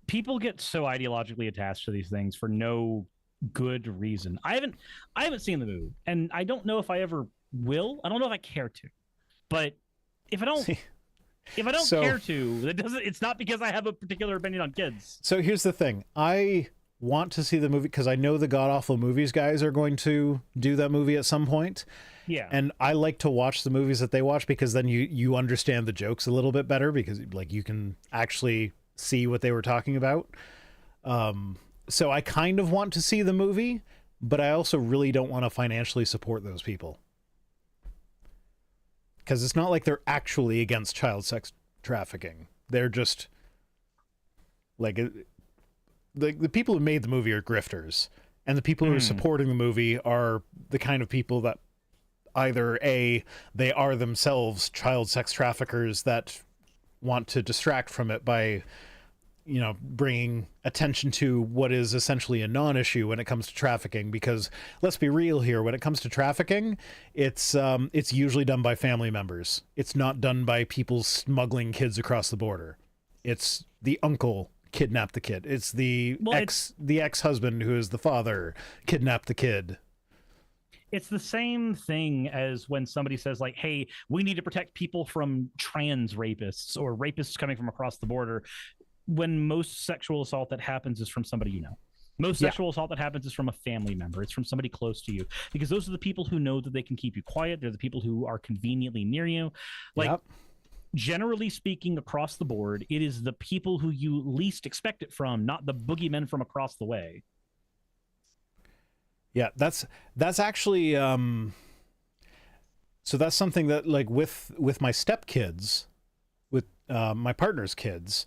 People get so ideologically attached to these things for no good reason. I haven't seen the movie, and I don't know if I ever will. I don't know if I care to. But if I don't care to, it's not because I have a particular opinion on kids. So here's the thing. I want to see the movie because I know the God Awful Movies guys are going to do that movie at some point. Yeah. And I like to watch the movies that they watch because then you understand the jokes a little bit better, because like you can actually see what they were talking about. So I kind of want to see the movie, but I also really don't want to financially support those people. Because it's not like they're actually against child sex trafficking. They're just like the people who made the movie are grifters, and the people who are supporting the movie are the kind of people that either they are themselves child sex traffickers that want to distract from it by, you know, bringing attention to what is essentially a non-issue when it comes to trafficking. Because let's be real here, when it comes to trafficking, it's usually done by family members. It's not done by people smuggling kids across the border. It's the uncle kidnapped the kid. It's the ex-husband who is the father kidnapped the kid. It's the same thing as when somebody says like, hey, we need to protect people from trans rapists or rapists coming from across the border, when most sexual assault that happens is from somebody you know. Most sexual assault that happens is from a family member. It's from somebody close to you, because those are the people who know that they can keep you quiet. They're the people who are conveniently near you. Like, generally speaking, across the board, it is the people who you least expect it from, not the boogeymen from across the way. Yeah, that's actually so that's something that, like, with my stepkids, with my partner's kids,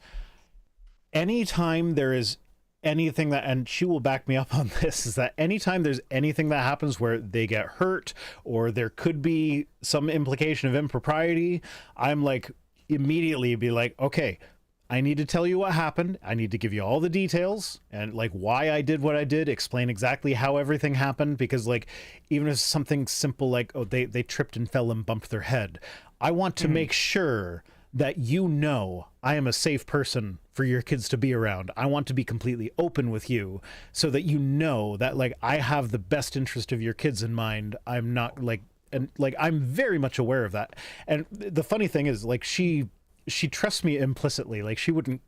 anytime there is anything that, and she will back me up on this, is that anytime there's anything that happens where they get hurt or there could be some implication of impropriety, I'm like, immediately be like, okay, I need to tell you what happened. I need to give you all the details and like why I did what I did, explain exactly how everything happened. Because like, even if it's something simple like, oh, they tripped and fell and bumped their head, I want to make sure that, you know, I am a safe person for your kids to be around. I want to be completely open with you so that you know that like I have the best interest of your kids in mind. I'm not like, and like, I'm very much aware of that. And the funny thing is, like, she trusts me implicitly. Like, she wouldn't,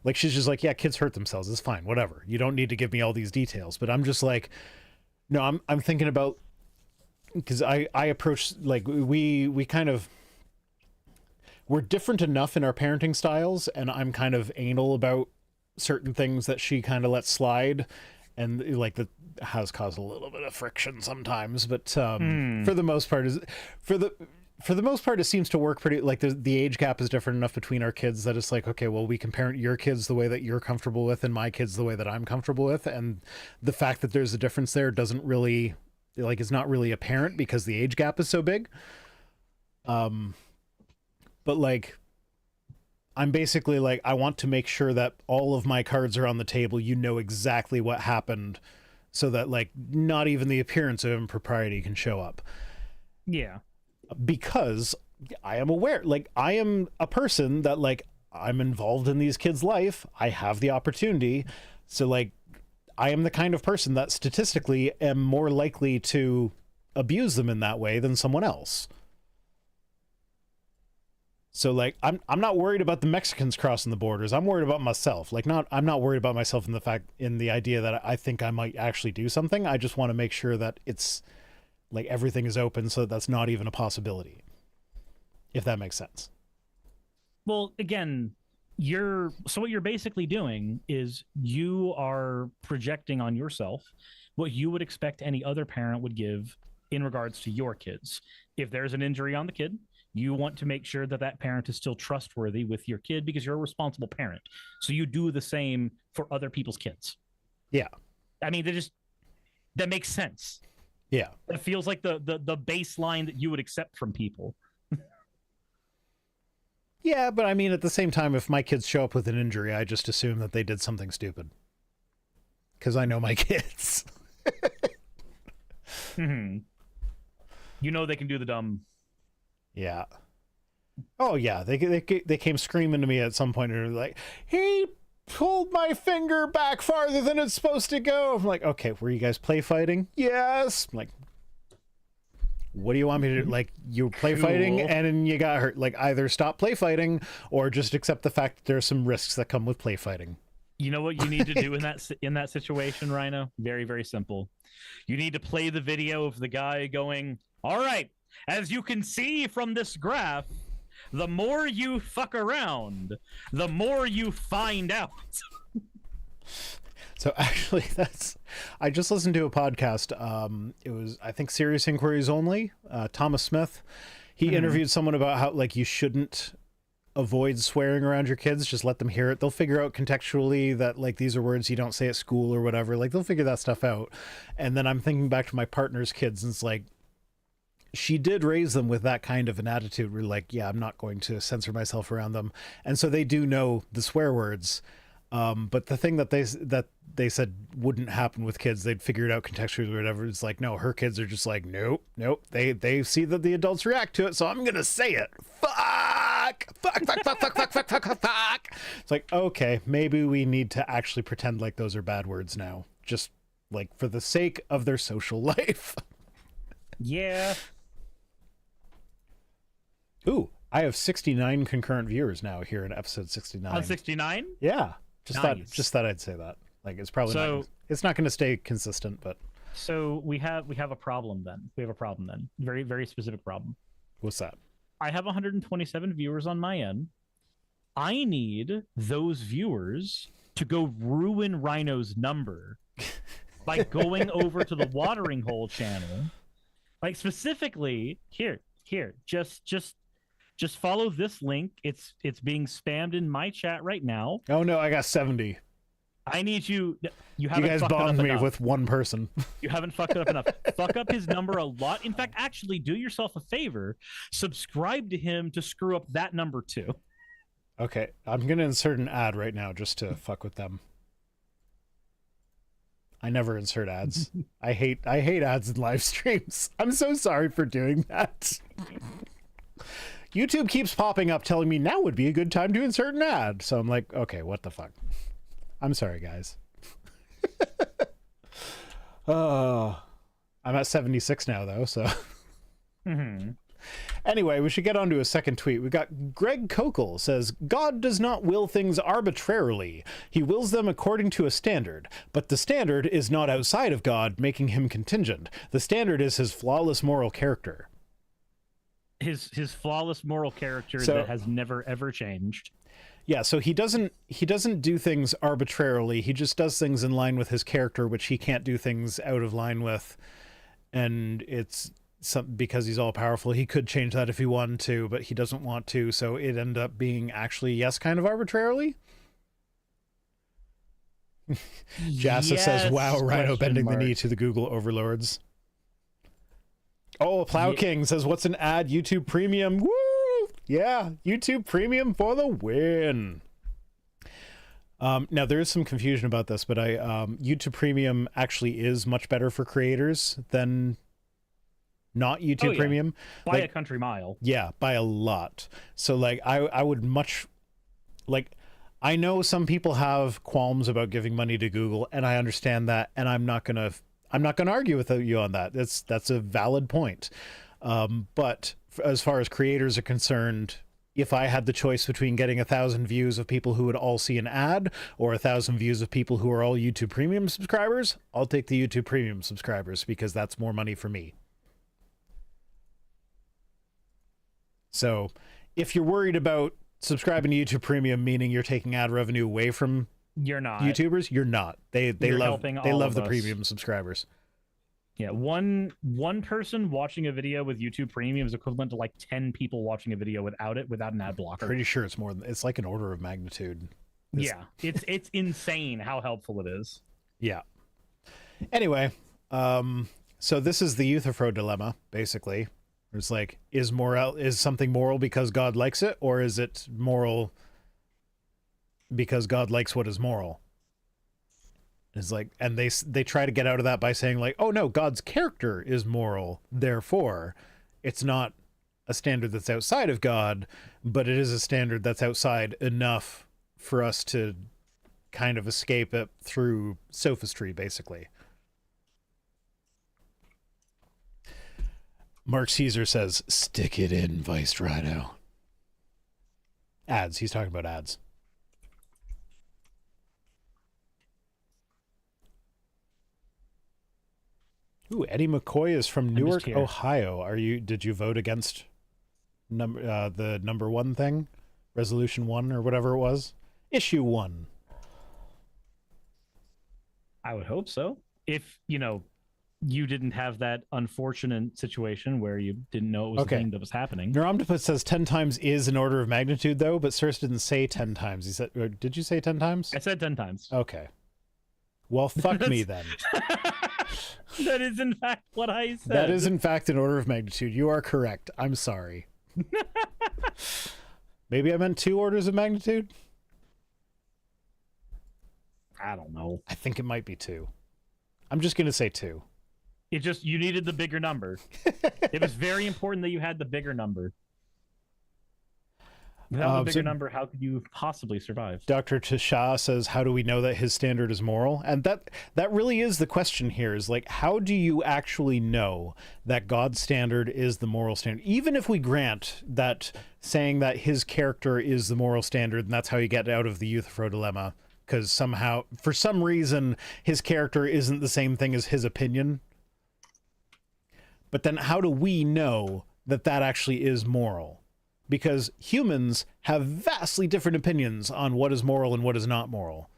like, she's just like, yeah, kids hurt themselves, it's fine, whatever, you don't need to give me all these details. But I'm just like, no, I'm thinking about, because I approach, like, we kind of, we're different enough in our parenting styles, and I'm kind of anal about certain things that she kind of lets slide, and like that has caused a little bit of friction sometimes. But for the most part, it seems to work pretty. Like the age gap is different enough between our kids that it's like, okay, well, we can parent your kids the way that you're comfortable with, and my kids the way that I'm comfortable with, and the fact that there's a difference there doesn't really like is not really apparent because the age gap is so big. But like, I'm basically like, I want to make sure that all of my cards are on the table. You know exactly what happened, so that like not even the appearance of impropriety can show up. Yeah. Because I am aware, like I am a person that like I'm involved in these kids' life. I have the opportunity. So like I am the kind of person that statistically am more likely to abuse them in that way than someone else. So like I'm not worried about the Mexicans crossing the borders. I'm worried about myself. Like I'm not worried about myself in the idea that I think I might actually do something. I just want to make sure that it's like everything is open so that's not even a possibility. If that makes sense. Well, again, what you're basically doing is you are projecting on yourself what you would expect any other parent would give in regards to your kids. If there's an injury on the kid, you want to make sure that that parent is still trustworthy with your kid because you're a responsible parent. So you do the same for other people's kids. Yeah. I mean, that makes sense. Yeah. It feels like the baseline that you would accept from people. Yeah, but I mean, at the same time, if my kids show up with an injury, I just assume that they did something stupid. Because I know my kids. Mm-hmm. You know they can do the dumb. Yeah. Oh, yeah. They came screaming to me at some point and were like, he pulled my finger back farther than it's supposed to go. I'm like, okay, were you guys play fighting? Yes. I'm like, what do you want me to do? Like, you play fighting and then you got hurt. Like, either stop play fighting or just accept the fact that there are some risks that come with play fighting. You know what you need to do in that situation, Rhino? Very, very simple. You need to play the video of the guy going, all right, as you can see from this graph, the more you fuck around, the more you find out. So actually, I just listened to a podcast. It was, I think, Serious Inquiries Only. Thomas Smith. He interviewed someone about how like you shouldn't avoid swearing around your kids. Just let them hear it. They'll figure out contextually that like these are words you don't say at school or whatever. Like they'll figure that stuff out. And then I'm thinking back to my partner's kids, and it's like she did raise them with that kind of an attitude. Where like, yeah, I'm not going to censor myself around them, and so they do know the swear words. But the thing that they said wouldn't happen with kids, they'd figure it out contextually or whatever. It's like, no, her kids are just like, nope. They see that the adults react to it, so I'm gonna say it. Fuck. It's like, okay, maybe we need to actually pretend like those are bad words now, just like for the sake of their social life. Yeah. Ooh, I have 69 concurrent viewers now here in episode 69. On 69? Yeah. Just Nice. thought I'd say that. Like it's probably it's not going to stay consistent, but So we have a problem then. We have a problem then. Very, very specific problem. what's that? I have 127 viewers on my end. I need those viewers to go ruin Rhino's number by going over to the watering hole channel. Like specifically, here, just follow this link. It's being spammed in my chat right now. Oh no, I got 70. I need you. You You guys bombed me with one person. You haven't fucked it up enough. Fuck up his number a lot. In fact, actually, do yourself a favor. Subscribe to him to screw up that number too. Okay, I'm gonna insert an ad right now just to fuck with them. I never insert ads. I hate ads in live streams. I'm so sorry for doing that. YouTube keeps popping up telling me now would be a good time to insert an ad. So I'm like, okay, what the fuck? I'm sorry, guys. I'm at 76 now, though, so. Anyway, we should get on to a second tweet. We got Greg Kokel says, God does not will things arbitrarily. He wills them according to a standard. But the standard is not outside of God, making him contingent. The standard is his flawless moral character. His flawless moral character that has never ever changed. Yeah, so he doesn't do things arbitrarily. He just does things in line with his character, which he can't do things out of line with. And it's because he's all powerful. He could change that if he wanted to, but he doesn't want to. So it ended up being actually, yes, kind of arbitrarily. Jassa says, wow, Rhino bending the knee to the Google overlords. Oh, Plow King says, "What's an ad? YouTube Premium." Woo! Yeah, YouTube Premium for the win. Now there is some confusion about this, but YouTube Premium actually is much better for creators than not YouTube Premium by a country mile. Yeah, by a lot. So like I would much like, I know some people have qualms about giving money to Google, and I understand that, and I'm not gonna argue with you on that. That's a valid point. But as far as creators are concerned, if I had the choice between getting 1,000 views of people who would all see an ad or 1,000 views of people who are all YouTube Premium subscribers, I'll take the YouTube Premium subscribers because that's more money for me. So if you're worried about subscribing to YouTube Premium, meaning you're taking ad revenue away from you're not YouTubers, you're not. They love the us. premium subscribers. Yeah, one person watching a video with YouTube Premium is equivalent to like 10 people watching a video without an ad blocker. Pretty sure it's more than, it's like an order of magnitude. It's insane how helpful it is. Yeah. Anyway, so this is the Euthyphro dilemma, basically. It's like, is something moral because God likes it, or is it moral because God likes what is moral? It's like, and they try to get out of that by saying like, oh no, God's character is moral, therefore it's not a standard that's outside of God, but it is a standard that's outside enough for us to kind of escape it through sophistry, basically. Mark Caesar says, "Stick it in, Vice Rhino." Ads. He's talking about ads. Ooh, Eddie McCoy is from Newark, Ohio. Did you vote against the number 1 thing? Resolution 1 or whatever it was? Issue 1. I would hope so. If, you didn't have that unfortunate situation where you didn't know it was the thing that was happening. Neuromtopus says 10 times is an order of magnitude, though, but Circe didn't say 10 times. He said, did you say 10 times? I said 10 times. Okay. Well, fuck me then. That is, in fact, what I said. That is, in fact, an order of magnitude. You are correct. I'm sorry. Maybe I meant 2 orders of magnitude? I don't know. I think it might be 2. I'm just going to say 2. You needed the bigger number. It was very important that you had the bigger number. Without the bigger number, how could you possibly survive? Dr. Tasha says, how do we know that his standard is moral? And that really is the question here, is like, how do you actually know that God's standard is the moral standard? Even if we grant that saying that his character is the moral standard, and that's how you get out of the Euthyphro dilemma, because somehow, for some reason, his character isn't the same thing as his opinion. But then how do we know that that actually is moral? Because humans have vastly different opinions on what is moral and what is not moral.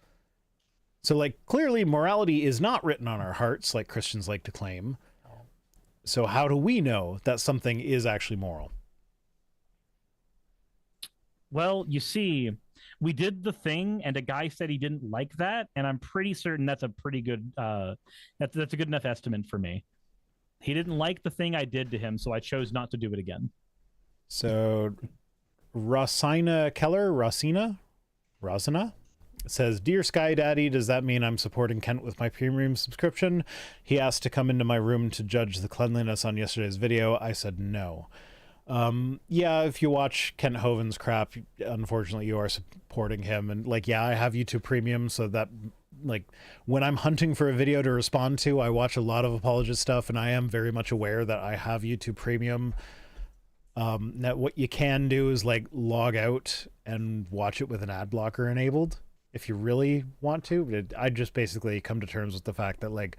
So, like, clearly morality is not written on our hearts, like Christians like to claim. So how do we know that something is actually moral? Well, you see, we did the thing, and a guy said he didn't like that, and I'm pretty certain that's a pretty good, that's a good enough estimate for me. He didn't like the thing I did to him, so I chose not to do it again. So, Rosina says, "Dear Sky Daddy, does that mean I'm supporting Kent with my premium subscription? He asked to come into my room to judge the cleanliness on yesterday's video. I said no." Yeah, if you watch Kent Hovind's crap, unfortunately you are supporting him. And like, yeah, I have YouTube Premium, so that, like, when I'm hunting for a video to respond to, I watch a lot of apologist stuff, and I am very much aware that I have YouTube Premium. That what you can do is like log out and watch it with an ad blocker enabled if you really want to. I just basically come to terms with the fact that, like,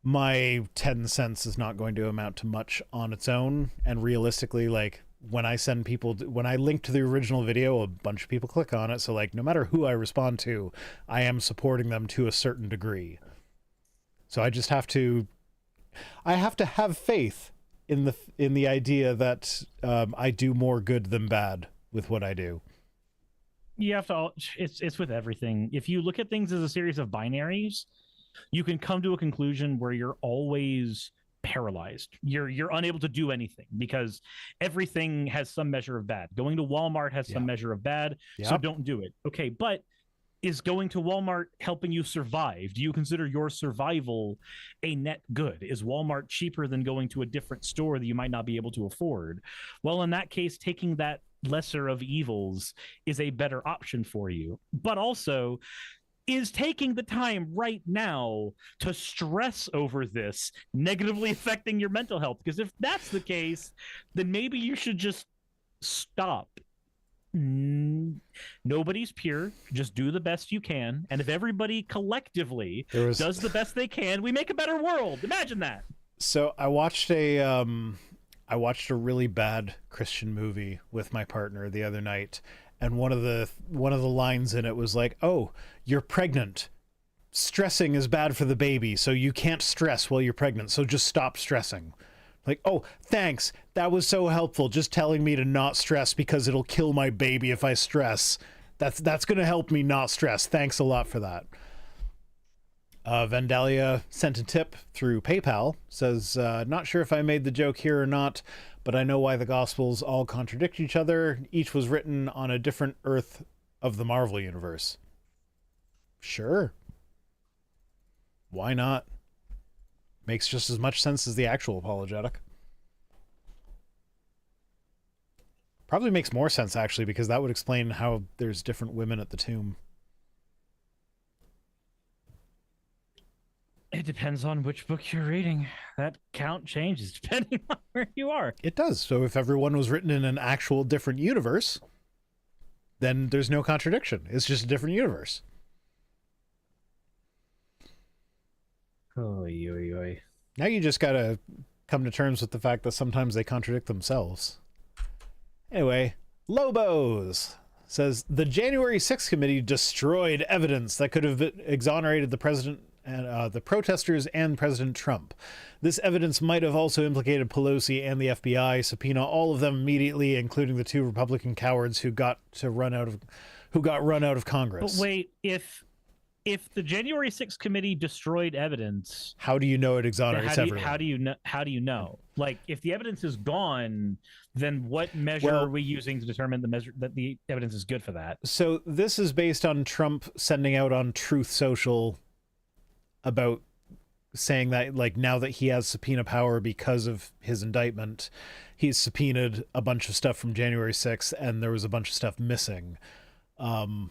my 10 cents is not going to amount to much on its own, and realistically, like, when I link to the original video, a bunch of people click on it, so like, no matter who I respond to, I am supporting them to a certain degree. So I just have to have faith in the idea that I do more good than bad with what I do. You have to. It's with everything. If you look at things as a series of binaries, you can come to a conclusion where you're always paralyzed. You're unable to do anything because everything has some measure of bad. Going to Walmart has some measure of bad, so don't do it. Okay, but is going to Walmart helping you survive? Do you consider your survival a net good? Is Walmart cheaper than going to a different store that you might not be able to afford? Well, in that case, taking that lesser of evils is a better option for you. But also, is taking the time right now to stress over this negatively affecting your mental health? Because if that's the case, then maybe you should just stop. Nobody's pure. Just do the best you can. And if everybody collectively does the best they can, we make a better world. Imagine that. So I watched a really bad Christian movie with my partner the other night. And one of the lines in it was like, "Oh, you're pregnant. Stressing is bad for the baby, so you can't stress while you're pregnant. So just stop stressing." Like, "Oh, thanks. That was so helpful. Just telling me to not stress because it'll kill my baby if I stress. That's going to help me not stress. Thanks a lot for that." Vandalia sent a tip through PayPal. Says, "Not sure if I made the joke here or not, but I know why the Gospels all contradict each other. Each was written on a different Earth of the Marvel Universe." Sure. Why not? Makes just as much sense as the actual apologetic. Probably makes more sense, actually, because that would explain how there's different women at the tomb. It depends on which book you're reading. That count changes depending on where you are. It does. So if everyone was written in an actual different universe, then there's no contradiction. It's just a different universe. Oy, oy, oy. Now you just gotta come to terms with the fact that sometimes they contradict themselves. Anyway, Lobos says the January 6th committee destroyed evidence that could have exonerated the president and the protesters and President Trump. This evidence might have also implicated Pelosi and the FBI. Subpoena all of them immediately, including the 2 Republican cowards who got run out of Congress. But wait, if the January 6th committee destroyed evidence, how do you know it exonerates everyone? How do you know? Like, if the evidence is gone, then what measure are we using to determine that the evidence is good for that? So this is based on Trump sending out on Truth Social about saying that, like, now that he has subpoena power because of his indictment, he's subpoenaed a bunch of stuff from January 6th, and there was a bunch of stuff missing. Now,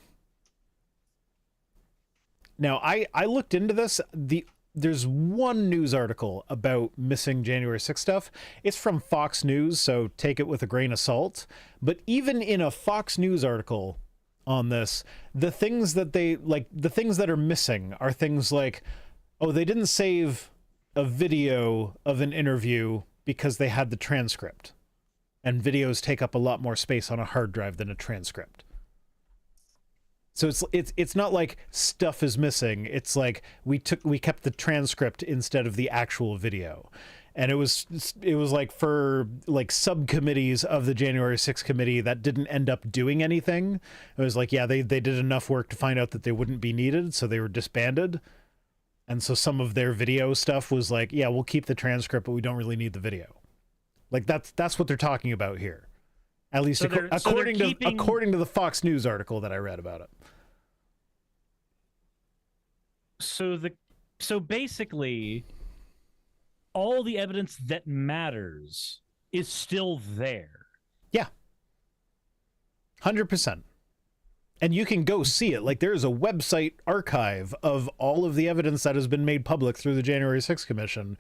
I looked into this. There's one news article about missing January 6th stuff. It's from Fox News, so take it with a grain of salt. But even in a Fox News article on this, the things that are missing are things like, oh, they didn't save a video of an interview because they had the transcript. And videos take up a lot more space on a hard drive than a transcript. So it's not like stuff is missing. It's like we kept the transcript instead of the actual video. And it was like for like subcommittees of the January 6th committee that didn't end up doing anything. It was like, yeah, they did enough work to find out that they wouldn't be needed, so they were disbanded. And so some of their video stuff was like, yeah, we'll keep the transcript, but we don't really need the video. Like that's what they're talking about here. At least according to the Fox News article that I read about it. So basically, all the evidence that matters is still there. Yeah. 100%. And you can go see it. Like, there is a website archive of all of the evidence that has been made public through the January 6th Commission.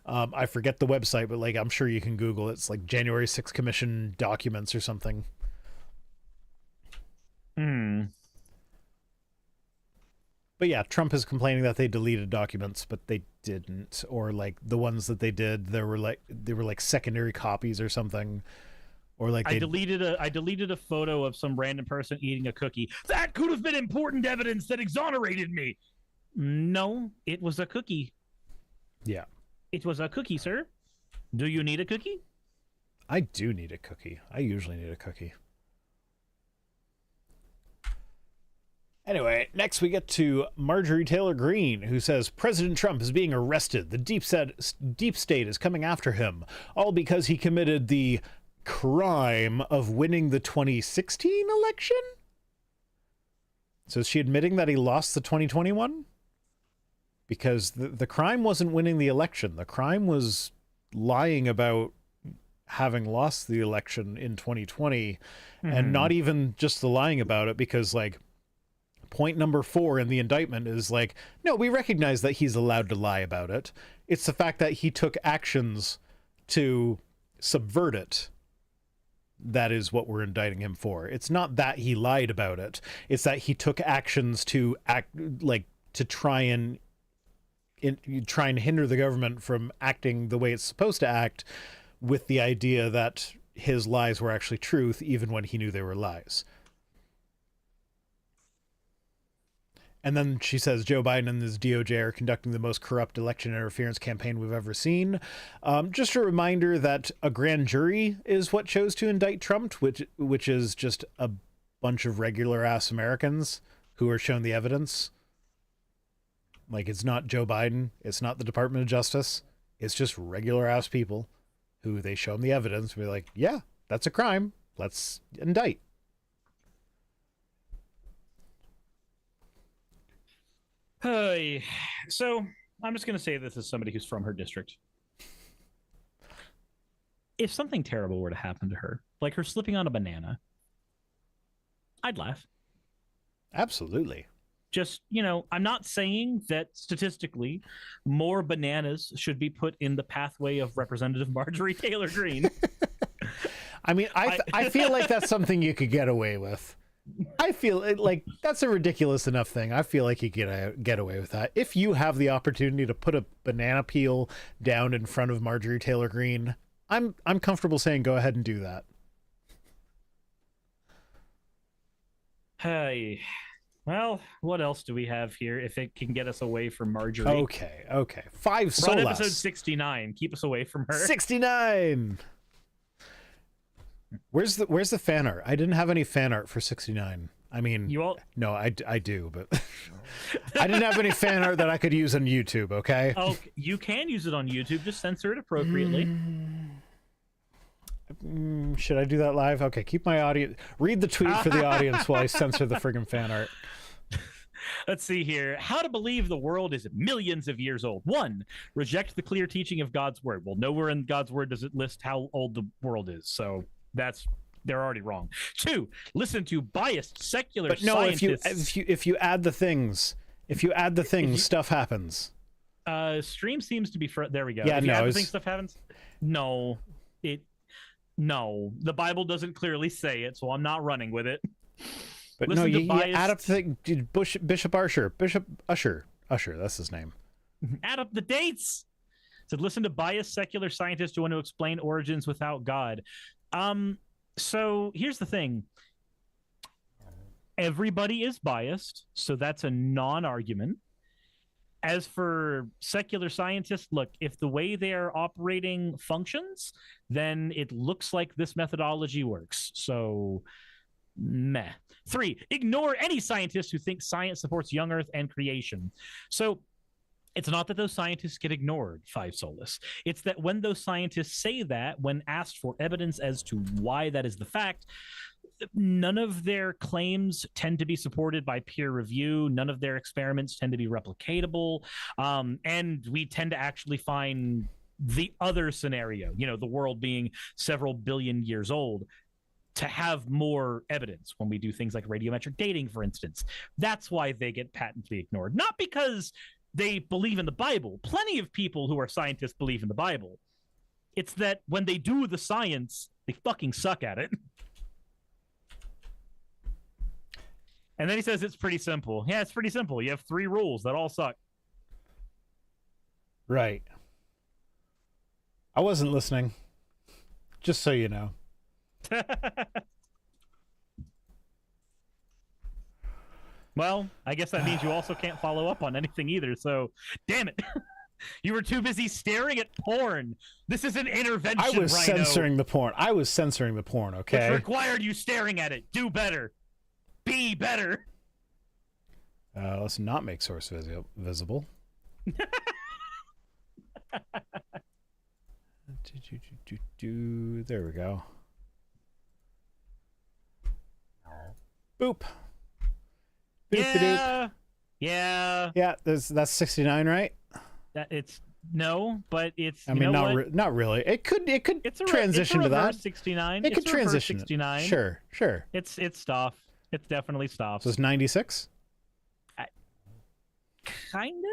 I forget the website, but like I'm sure you can Google it. It's like January 6th Commission documents or something. But yeah, Trump is complaining that they deleted documents, but they didn't. Or like the ones that they did, they were like secondary copies or something. Or like I deleted a photo of some random person eating a cookie. That could have been important evidence that exonerated me. No, it was a cookie. Yeah. It was a cookie, sir. Do you need a cookie? I do need a cookie. I usually need a cookie. Anyway, next we get to Marjorie Taylor Greene, who says President Trump is being arrested. The deep state is coming after him, all because he committed the crime of winning the 2016 election? So is she admitting that he lost the 2021? Because the crime wasn't winning the election. The crime was lying about having lost the election in 2020, and not even just the lying about it, because like point number 4 in the indictment is like, no, we recognize that he's allowed to lie about it. It's the fact that he took actions to subvert it. That is what we're indicting him for. It's not that he lied about it. It's that he took actions to act, like, to try and hinder the government from acting the way it's supposed to act, with the idea that his lies were actually truth, even when he knew they were lies. And then she says Joe Biden and his DOJ are conducting the most corrupt election interference campaign we've ever seen. Just a reminder that a grand jury is what chose to indict Trump, which is just a bunch of regular ass Americans who are shown the evidence. Like, it's not Joe Biden. It's not the Department of Justice. It's just regular ass people who they show them the evidence and be like, yeah, that's a crime. Let's indict. So I'm just going to say this as somebody who's from her district. If something terrible were to happen to her, like her slipping on a banana, I'd laugh. Absolutely. Just, I'm not saying that statistically more bananas should be put in the pathway of Representative Marjorie Taylor Greene. I mean, I feel like that's something you could get away with. I feel like that's a ridiculous enough thing. I feel like you get away with that. If you have the opportunity to put a banana peel down in front of Marjorie Taylor Greene, I'm comfortable saying go ahead and do that. Hey, well, what else do we have here if it can get us away from Marjorie? Okay. 5 Run Solas. episode 69. Keep us away from her. 69. Where's the fan art? I didn't have any fan art for 69. I mean, no, I do, but I didn't have any fan art that I could use on YouTube, okay? Oh, you can use it on YouTube. Just censor it appropriately. Should I do that live? Okay, keep my audience. Read the tweet for the audience while I censor the friggin' fan art. Let's see here. How to believe the world is millions of years old. 1, reject the clear teaching of God's word. Well, nowhere in God's word does it list how old the world is, so they're already wrong. 2, listen to biased secular scientists. if you add the things, stuff happens. Stream seems to be there we go. Yeah, if you add the things, stuff happens. No, the Bible doesn't clearly say it, so I'm not running with it. But listen no, you add up the Bishop Usher, that's his name. Add up the dates. So listen to biased secular scientists who want to explain origins without God. So here's the thing. Everybody is biased, so that's a non-argument. As for secular scientists, look, if the way they are operating functions, then it looks like this methodology works. So, meh. 3, ignore any scientist who thinks science supports young Earth and creation. So, it's not that those scientists get ignored, 5 Solus. It's that when those scientists say that, when asked for evidence as to why that is the fact, none of their claims tend to be supported by peer review. None of their experiments tend to be replicatable. And we tend to actually find the other scenario, the world being several billion years old, to have more evidence when we do things like radiometric dating, for instance. That's why they get patently ignored. Not because they believe in the Bible. Plenty of people who are scientists believe in the Bible. It's that when they do the science, they fucking suck at it. And then he says it's pretty simple. Yeah, it's pretty simple. You have 3 rules that all suck. Right. I wasn't listening. Just so you know. Well, I guess that means you also can't follow up on anything either, so damn it. You were too busy staring at porn. This is an intervention, I was Rhino, censoring the porn, okay? which required you staring at it. Do better. Be better. Let's not make source visible. There we go. Boop. Yeah. Yeah, that's 69, right? It's no, but it's. I mean, not really. It could transition to that. 69. It could transition. 69. Sure. It's stuff. It's definitely stuff. So it's 96. Kinda.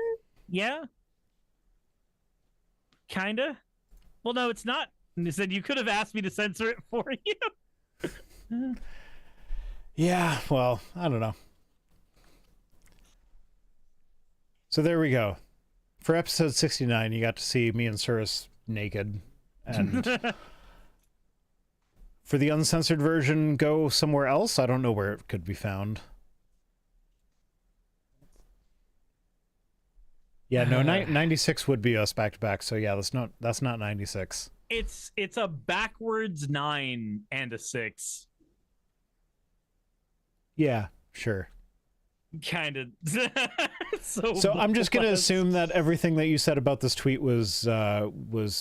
Yeah. Kinda. Well, no, it's not. You said you could have asked me to censor it for you. Yeah. Well, I don't know. So there we go. For episode 69, you got to see me and Cirrus naked. And for the uncensored version, go somewhere else. I don't know where it could be found. Yeah, no, 96 would be us back to back. So yeah, that's not 96. It's a backwards 9 and a 6. Yeah, sure. Kind of. So I'm just going to assume that everything that you said about this tweet was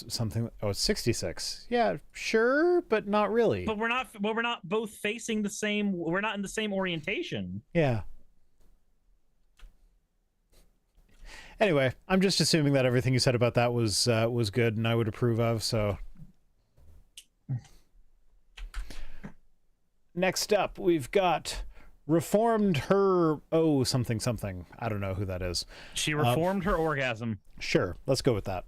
something. Oh, it's 66. Yeah, sure, but not really. But we're not both facing the same. We're not in the same orientation. Yeah. Anyway, I'm just assuming that everything you said about that was good and I would approve of. So next up, we've got reformed her something. I don't know who that is. She reformed her orgasm. Sure, let's go with that.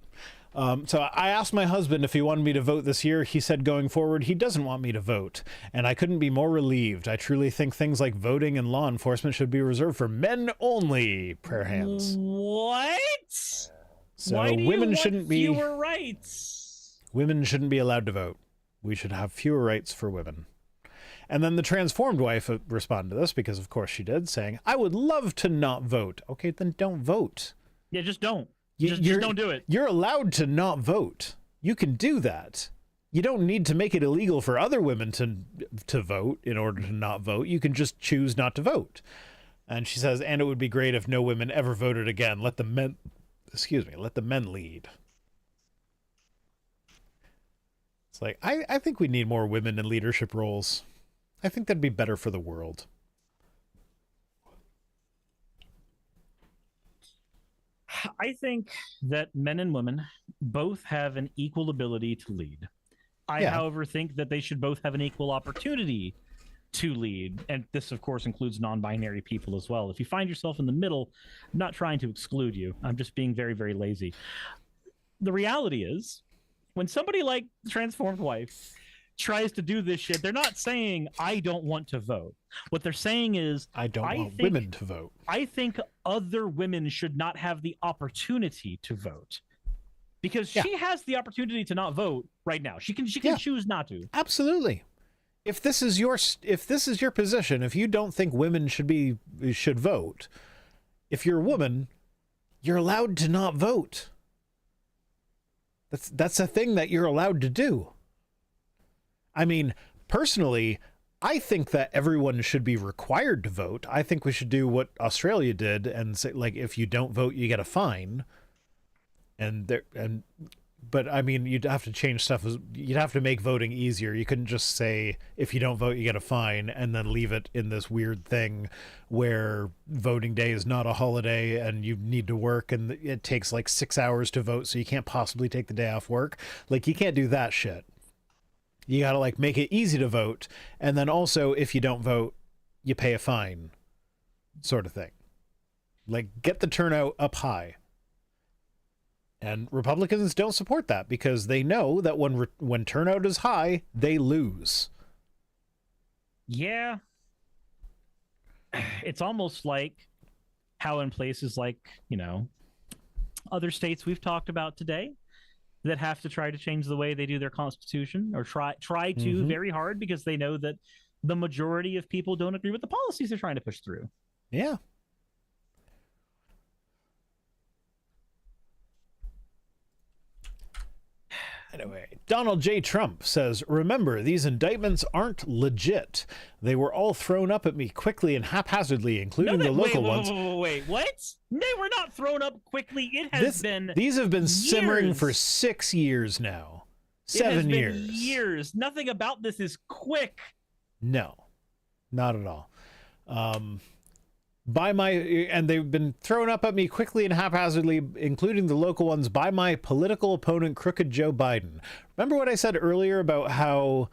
So I asked my husband if he wanted me to vote this year. He said going forward, he doesn't want me to vote. And I couldn't be more relieved. I truly think things like voting and law enforcement should be reserved for men only. Prayer hands. What? So Why do women you shouldn't want be fewer rights? Women shouldn't be allowed to vote. We should have fewer rights for women. And then the transformed wife responded to this because of course she did, saying, I would love to not vote. Okay, then don't vote. Yeah, just don't. Just don't do it. You're allowed to not vote. You can do that. You don't need to make it illegal for other women to vote in order to not vote. You can just choose not to vote. And she says, and it would be great if no women ever voted again. Let the men lead. It's like, I think we need more women in leadership roles. I think that'd be better for the world. I think that men and women both have an equal ability to lead. I, however, think that they should both have an equal opportunity to lead. And this, of course, includes non-binary people as well. If you find yourself in the middle, I'm not trying to exclude you. I'm just being very, very lazy. The reality is, when somebody like the transformed wife tries to do this shit, they're not saying, I don't want to vote. What they're saying is, I don't want women to vote. I think other women should not have the opportunity to vote. Because she has the opportunity to not vote right now. She can choose not to. Absolutely. If this is your position, if you don't think women should vote, if you're a woman, you're allowed to not vote. That's a thing that you're allowed to do. I mean, personally, I think that everyone should be required to vote. I think we should do what Australia did and say, like, if you don't vote, you get a fine. But I mean, you'd have to change stuff. You'd have to make voting easier. You couldn't just say, if you don't vote, you get a fine, and then leave it in this weird thing where voting day is not a holiday and you need to work and it takes like 6 hours to vote, so you can't possibly take the day off work. Like, you can't do that shit. You gotta like make it easy to vote, and then also if you don't vote, you pay a fine, sort of thing. Like, get the turnout up high. And Republicans don't support that because they know that when turnout is high, they lose. Yeah. It's almost like how in places like, other states we've talked about today that have to try to change the way they do their constitution, or try to very hard because they know that the majority of people don't agree with the policies they're trying to push through. Yeah. Anyway, Donald J. Trump says, remember, these indictments aren't legit. They were all thrown up at me quickly and haphazardly, including the local ones. Wait, what? They were not thrown up quickly. It has been These have been simmering years. for 6 years now. It has 7 been years. years. Nothing about this is quick. No, not at all. And they've been thrown up at me quickly and haphazardly, including the local ones, by my political opponent, Crooked Joe Biden. Remember what I said earlier about how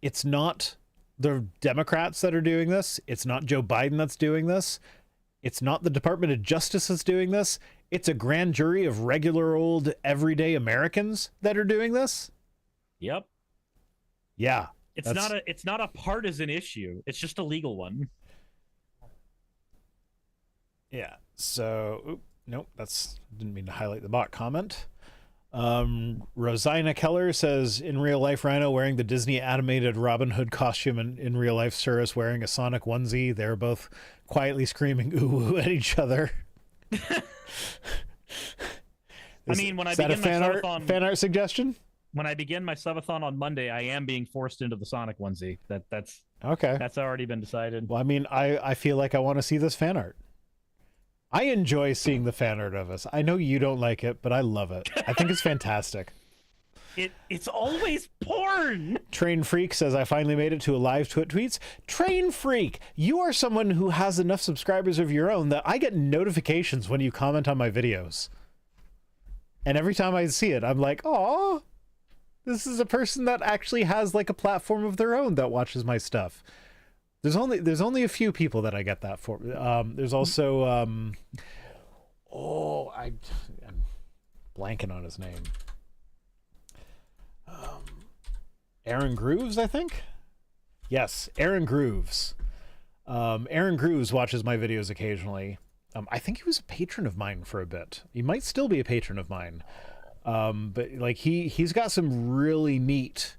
it's not the Democrats that are doing this? It's not Joe Biden that's doing this. It's not the Department of Justice that's doing this. It's a grand jury of regular old everyday Americans that are doing this. Yep. Yeah. It's not a partisan issue. It's just a legal one. Yeah. So, nope, didn't mean to highlight the bot comment. Rosina Keller says, in real life, Rhino wearing the Disney animated Robin Hood costume, and in real life, Cirrus wearing a Sonic onesie. They're both quietly screaming ooh at each other. I mean, when I Is that a begin my subathon, fan art suggestion? when I begin my subathon on Monday, I am being forced into the Sonic onesie. That's Okay. That's already been decided. Well, I mean, I feel like I want to see this fan art. I enjoy seeing the fan art of us. I know you don't like it, but I love it. I think it's fantastic. It's always porn. Train Freak says, I finally made it to a live Twit Tweets. Train Freak, you are someone who has enough subscribers of your own that I get notifications when you comment on my videos. And every time I see it, I'm like, oh, this is a person that actually has like a platform of their own that watches my stuff. There's only a few people that I get that for. There's also, I'm blanking on his name. Aaron Grooves, I think? Yes, Aaron Grooves. Aaron Grooves watches my videos occasionally. I think he was a patron of mine for a bit. He might still be a patron of mine. But like he's got some really neat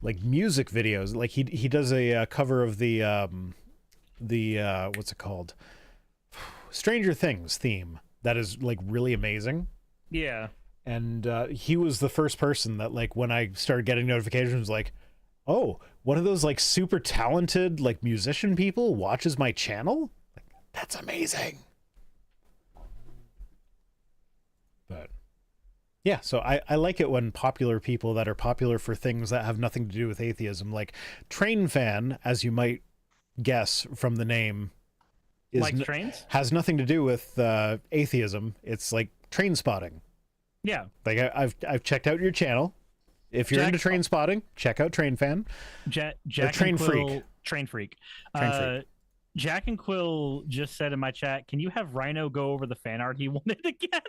like music videos. Like he does a cover of the what's it called? Stranger Things theme that is like really amazing. Yeah. And he was the first person that, like, when I started getting notifications, like, oh, one of those, like, super talented, like, musician people watches my channel? Like, that's amazing. But, yeah, so I like it when popular people that are popular for things that have nothing to do with atheism, like, Train Fan, as you might guess from the name, Like trains? has nothing to do with atheism. It's, like, train spotting. Yeah. Like I've checked out your channel. If you're into train spotting, check out Train Fan. Jack Train and Quill, Freak. Train Freak. Train Freak. Jack and Quill just said in my chat, can you have Rhino go over the fan art he wanted again?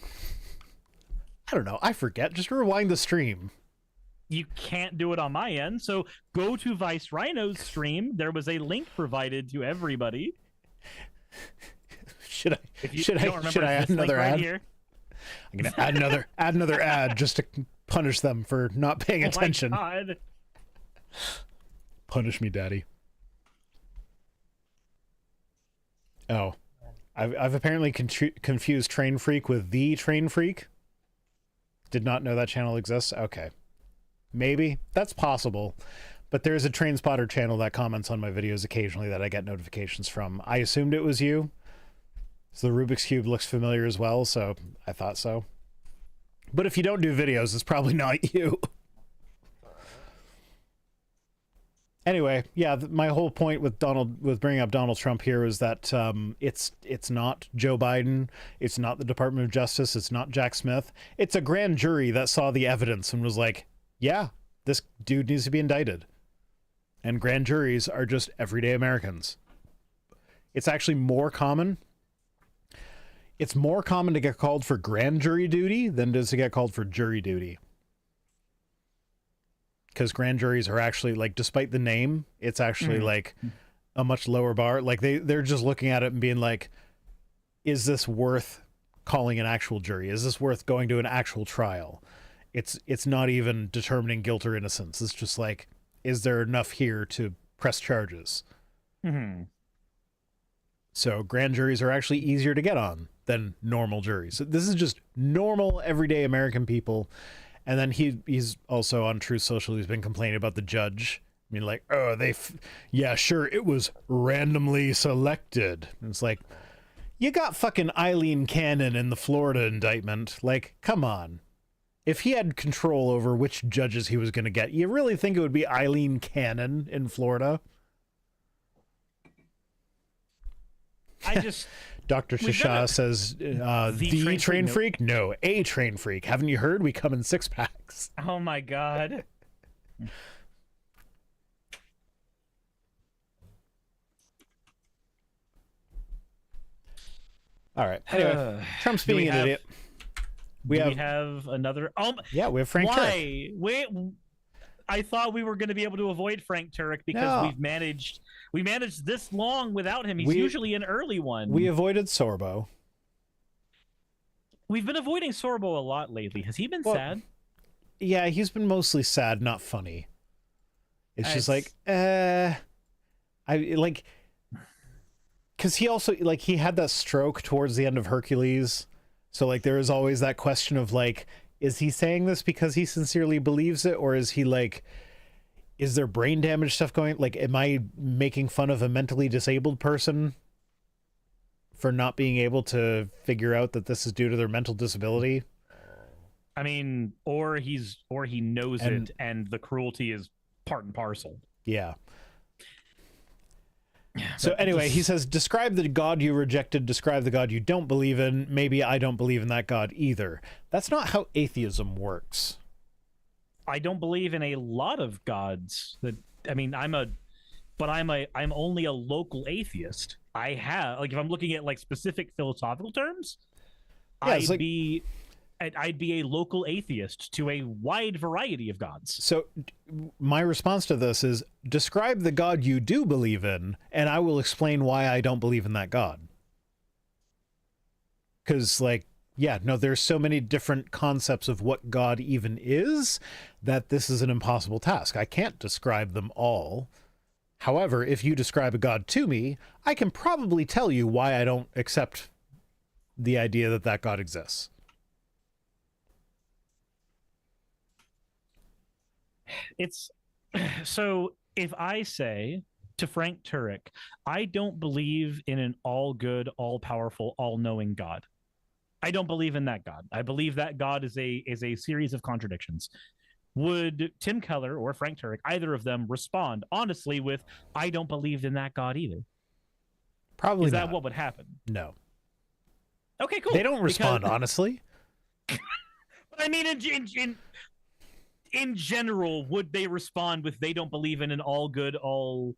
I don't know. I forget. Just rewind the stream. You can't do it on my end, so go to Vice Rhino's stream. There was a link provided to everybody. Should I Don't add this link another right ad? here? I'm gonna add another ad just to punish them for not paying attention. Oh my God. Punish me, Daddy. Oh, I've apparently confused Train Freak with the Train Freak. Did not know that channel exists. Okay, maybe that's possible, but there is a Train Spotter channel that comments on my videos occasionally that I get notifications from. I assumed it was you. So the Rubik's Cube looks familiar as well, so I thought so. But if you don't do videos, it's probably not you. Anyway, yeah, my whole point with bringing up Donald Trump here is that it's not Joe Biden, it's not the Department of Justice, it's not Jack Smith. It's a grand jury that saw the evidence and was like, yeah, this dude needs to be indicted. And grand juries are just everyday Americans. It's actually more common. It's more common to get called for grand jury duty than it is to get called for jury duty. Because grand juries are actually, like, despite the name, it's actually, like, a much lower bar. Like, they're just looking at it and being like, is this worth calling an actual jury? Is this worth going to an actual trial? It's not even determining guilt or innocence. It's just like, is there enough here to press charges? Mm-hmm. So grand juries are actually easier to get on than normal juries. So this is just normal, everyday American people. And then he's also on Truth Social. He's been complaining about the judge. I mean, like, oh, yeah, sure, it was randomly selected. And it's like, you got fucking Eileen Cannon in the Florida indictment. Like, come on. If he had control over which judges he was going to get, you really think it would be Eileen Cannon in Florida? Dr. Shisha says, the train freak? No, a train freak. Haven't you heard? We come in 6-packs. Oh my god. All right. Anyway, Trump's being an idiot. We have another. Yeah, we have Frank Turek. Wait, I thought we were going to be able to avoid Frank Turek because we managed this long without him. He's usually an early one. We avoided Sorbo. We've been avoiding Sorbo a lot lately. Has he been sad? Yeah, he's been mostly sad, not funny. It's just like, I like, because he also, like, he had that stroke towards the end of Hercules. So, like, there is always that question of, like, is he saying this because he sincerely believes it? Or is he, like, is there brain damage stuff going? Like, am I making fun of a mentally disabled person for not being able to figure out that this is due to their mental disability? I mean, or he knows it, and the cruelty is part and parcel. Yeah. So anyway, he says, describe the God you rejected, describe the God you don't believe in. Maybe I don't believe in that God either. That's not how atheism works. I don't believe in a lot of gods. I'm only a local atheist. If I'm looking at like specific philosophical terms, yeah, I'd be a local atheist to a wide variety of gods. So my response to this is, describe the God you do believe in, and I will explain why I don't believe in that God. Because, like, yeah, no, there's so many different concepts of what God even is that this is an impossible task. I can't describe them all. However, if you describe a God to me, I can probably tell you why I don't accept the idea that that God exists. It's so if I say to Frank Turek, I don't believe in an all good, all powerful, all knowing God. I don't believe in that God. I believe that God is a series of contradictions. Would Tim Keller or Frank Turek, either of them, respond honestly with, I don't believe in that God either? Probably Is not. that what would happen? No. Okay, cool. They don't respond honestly. I mean, in general, would they respond with they don't believe in an all good, all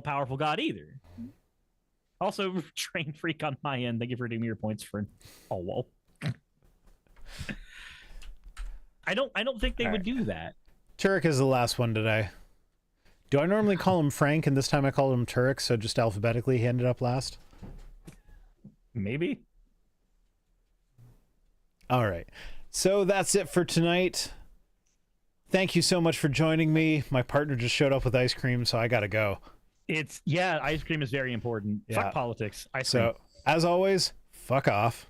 powerful God either? Also, train freak on my end. Thank you for redeeming your points for all wall. I don't think they would do that. Turek is the last one today. Do I normally call him Frank, and this time I called him Turek, so just alphabetically he ended up last? Maybe. All right. So that's it for tonight. Thank you so much for joining me. My partner just showed up with ice cream, so I gotta go. Ice cream is very important. Yeah. Fuck politics. So, as always, fuck off.